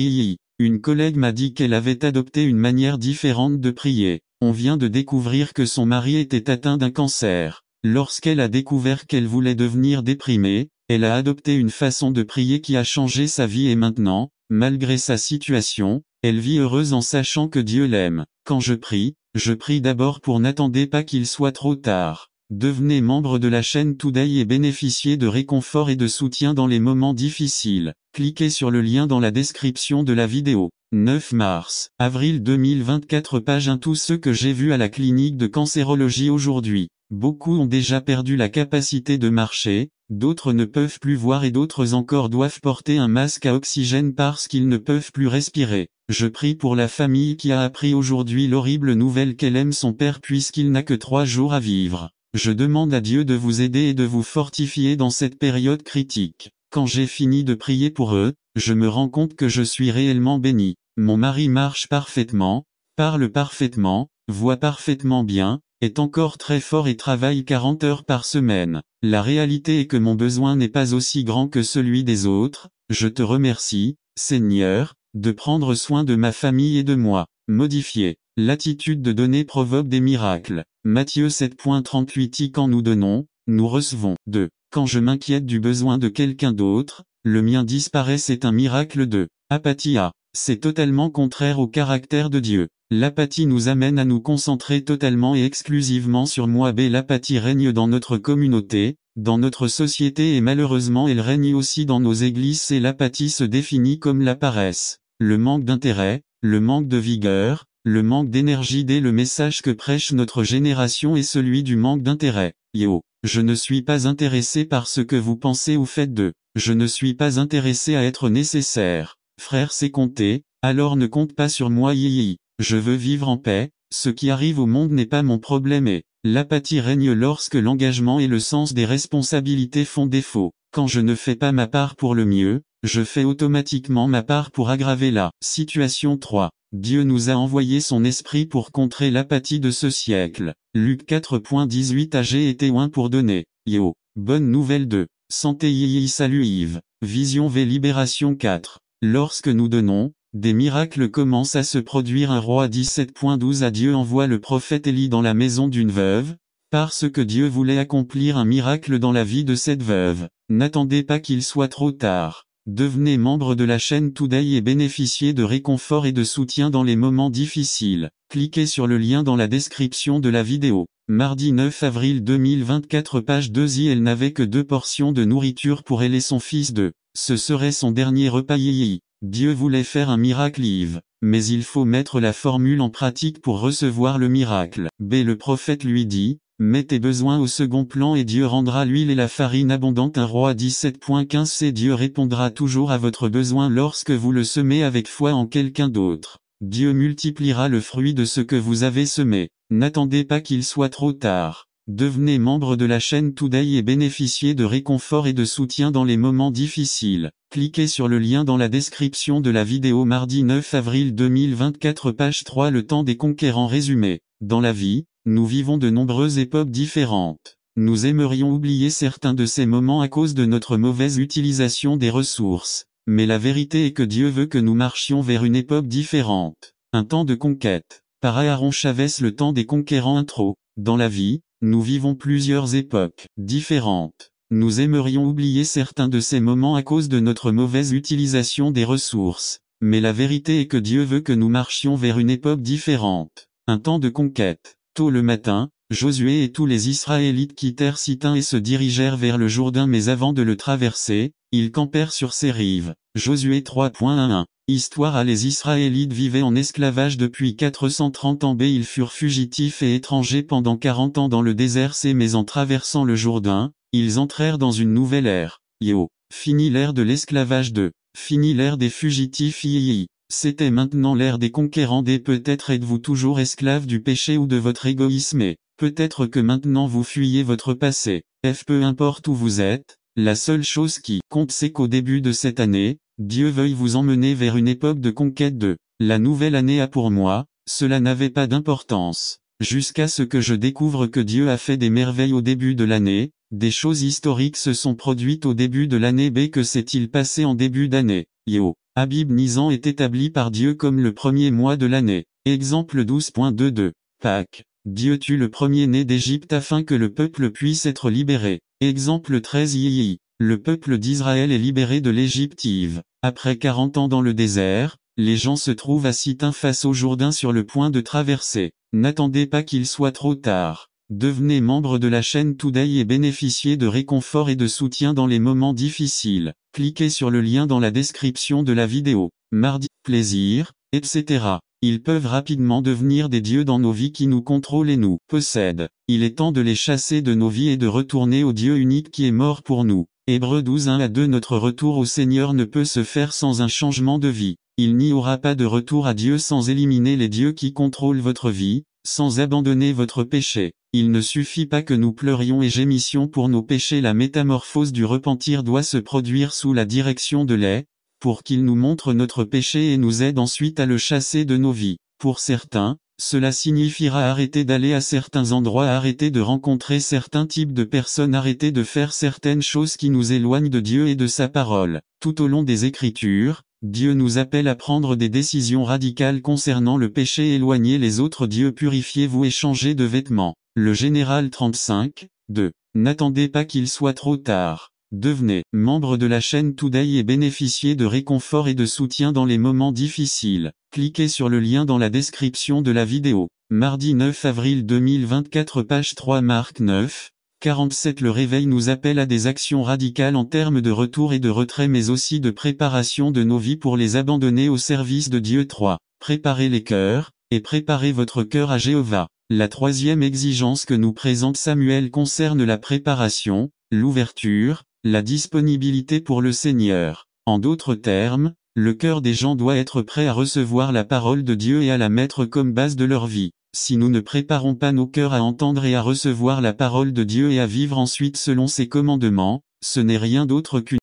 Une collègue m'a dit qu'elle avait adopté une manière différente de prier. On vient de découvrir que son mari était atteint d'un cancer. Lorsqu'elle a découvert qu'elle voulait devenir déprimée, elle a adopté une façon de prier qui a changé sa vie et maintenant, malgré sa situation, elle vit heureuse en sachant que Dieu l'aime. Quand je prie d'abord pour n'attendez pas qu'il soit trop tard. Devenez membre de la chaîne Today et bénéficiez de réconfort et de soutien dans les moments difficiles. Cliquez sur le lien dans la description de la vidéo. 9 mars, avril 2024 page 1. Tous ceux que j'ai vus à la clinique de cancérologie aujourd'hui. Beaucoup ont déjà perdu la capacité de marcher, d'autres ne peuvent plus voir et d'autres encore doivent porter un masque à oxygène parce qu'ils ne peuvent plus respirer. Je prie pour la famille qui a appris aujourd'hui l'horrible nouvelle qu'elle aime son père puisqu'il n'a que 3 jours à vivre. Je demande à Dieu de vous aider et de vous fortifier dans cette période critique. Quand j'ai fini de prier pour eux, je me rends compte que je suis réellement béni. Mon mari marche parfaitement, parle parfaitement, voit parfaitement bien, est encore très fort et travaille 40 heures par semaine. La réalité est que mon besoin n'est pas aussi grand que celui des autres. Je te remercie, Seigneur, de prendre soin de ma famille et de moi. Modifier. L'attitude de donner provoque des miracles. Matthieu 7.38. Quand nous donnons, nous recevons. 2. Quand je m'inquiète du besoin de quelqu'un d'autre, le mien disparaît. C'est un miracle. 2. Apathie. A. C'est totalement contraire au caractère de Dieu. L'apathie nous amène à nous concentrer totalement et exclusivement sur moi. B. L'apathie règne dans notre communauté, dans notre société et malheureusement elle règne aussi dans nos églises. Et l'apathie se définit comme la paresse, le manque d'intérêt, le manque de vigueur, le manque d'énergie. D. Le message que prêche notre génération est celui du manque d'intérêt. Yo. Je ne suis pas intéressé par ce que vous pensez ou faites. De. Je ne suis pas intéressé à être nécessaire. Frère, c'est compter, alors ne compte pas sur moi. Yi. Je veux vivre en paix, ce qui arrive au monde n'est pas mon problème. Et l'apathie règne lorsque l'engagement et le sens des responsabilités font défaut. Quand je ne fais pas ma part pour le mieux, je fais automatiquement ma part pour aggraver la situation. 3. Dieu nous a envoyé son esprit pour contrer l'apathie de ce siècle. Luc 4.18. J'ai été oint pour donner. Yo. Bonne nouvelle. 2. Santé. Yi. Salut Yves. Vision V. Libération 4. Lorsque nous donnons, des miracles commencent à se produire. 1 Roi 17.12. Dieu envoie le prophète Élie dans la maison d'une veuve, parce que Dieu voulait accomplir un miracle dans la vie de cette veuve. N'attendez pas qu'il soit trop tard. Devenez membre de la chaîne Today et bénéficiez de réconfort et de soutien dans les moments difficiles. Cliquez sur le lien dans la description de la vidéo. Mardi 9 avril 2024. Page 2. Elle n'avait que 2 portions de nourriture pour elle et son fils. Ce serait son dernier repas. Yi. Dieu voulait faire un miracle. Yves. Mais il faut mettre la formule en pratique pour recevoir le miracle. B. Le prophète lui dit, mets tes besoins au second plan et Dieu rendra l'huile et la farine abondante. 1 Roi 17.15. C'est Dieu répondra toujours à votre besoin lorsque vous le semez avec foi en quelqu'un d'autre. Dieu multipliera le fruit de ce que vous avez semé. N'attendez pas qu'il soit trop tard. Devenez membre de la chaîne Today et bénéficiez de réconfort et de soutien dans les moments difficiles. Cliquez sur le lien dans la description de la vidéo. Mardi 9 avril 2024. Page 3. Le temps des conquérants. Résumé. Dans la vie, nous vivons de nombreuses époques différentes. Nous aimerions oublier certains de ces moments à cause de notre mauvaise utilisation des ressources. Mais la vérité est que Dieu veut que nous marchions vers une époque différente. Un temps de conquête. Par Aaron Chavez. Le temps des conquérants. Intro. Dans la vie, nous vivons plusieurs époques différentes. Nous aimerions oublier certains de ces moments à cause de notre mauvaise utilisation des ressources. Mais la vérité est que Dieu veut que nous marchions vers une époque différente. Un temps de conquête. Tôt le matin, Josué et tous les Israélites quittèrent Sittim et se dirigèrent vers le Jourdain, mais avant de le traverser, ils campèrent sur ses rives. Josué 3.11. Histoire. Les Israélites vivaient en esclavage depuis 430 ans. B. Ils furent fugitifs et étrangers pendant 40 ans dans le désert. C. Mais en traversant le Jourdain, ils entrèrent dans une nouvelle ère. Yo. Fini l'ère de l'esclavage. 2. Fini l'ère des fugitifs. Yi. C'était maintenant l'ère des conquérants. D. Peut-être êtes-vous toujours esclave du péché ou de votre égoïsme et peut-être que maintenant vous fuyez votre passé. Peu importe où vous êtes, la seule chose qui compte c'est qu'au début de cette année, Dieu veuille vous emmener vers une époque de conquête. La nouvelle année a pour moi, cela n'avait pas d'importance. Jusqu'à ce que je découvre que Dieu a fait des merveilles au début de l'année, des choses historiques se sont produites au début de l'année. B. Que s'est-il passé en début d'année? Yo. Abib Nisan est établi par Dieu comme le premier mois de l'année. Exemple 12.22. Pâques. Dieu tue le premier-né d'Égypte afin que le peuple puisse être libéré. Exemple 13. Yi. Le peuple d'Israël est libéré de l'Égypte. Yves. Après 40 ans dans le désert, les gens se trouvent à Sittim face au Jourdain sur le point de traverser. N'attendez pas qu'il soit trop tard. Devenez membre de la chaîne Today et bénéficiez de réconfort et de soutien dans les moments difficiles. Cliquez sur le lien dans la description de la vidéo. Mardi, plaisir, etc. Ils peuvent rapidement devenir des dieux dans nos vies qui nous contrôlent et nous possèdent. Il est temps de les chasser de nos vies et de retourner au Dieu unique qui est mort pour nous. Hébreux 12:1-2. Notre retour au Seigneur ne peut se faire sans un changement de vie. Il n'y aura pas de retour à Dieu sans éliminer les dieux qui contrôlent votre vie, sans abandonner votre péché. Il ne suffit pas que nous pleurions et gémissions pour nos péchés. La métamorphose du repentir doit se produire sous la direction de l'Esprit, pour qu'il nous montre notre péché et nous aide ensuite à le chasser de nos vies. Pour certains, cela signifiera arrêter d'aller à certains endroits, arrêter de rencontrer certains types de personnes, arrêter de faire certaines choses qui nous éloignent de Dieu et de sa parole. Tout au long des Écritures, Dieu nous appelle à prendre des décisions radicales concernant le péché, éloigner les autres dieux, purifiez-vous et changez de vêtements. Le général 35, 2. N'attendez pas qu'il soit trop tard. Devenez membre de la chaîne Today et bénéficiez de réconfort et de soutien dans les moments difficiles. Cliquez sur le lien dans la description de la vidéo. Mardi 9 avril 2024, page 3, Marc 9, 47. Le réveil nous appelle à des actions radicales en termes de retour et de retrait, mais aussi de préparation de nos vies pour les abandonner au service de Dieu. 3. Préparez les cœurs, et préparez votre cœur à Jéhovah. La troisième exigence que nous présente Samuel concerne la préparation, l'ouverture, la disponibilité pour le Seigneur. En d'autres termes, le cœur des gens doit être prêt à recevoir la parole de Dieu et à la mettre comme base de leur vie. Si nous ne préparons pas nos cœurs à entendre et à recevoir la parole de Dieu et à vivre ensuite selon ses commandements, ce n'est rien d'autre qu'une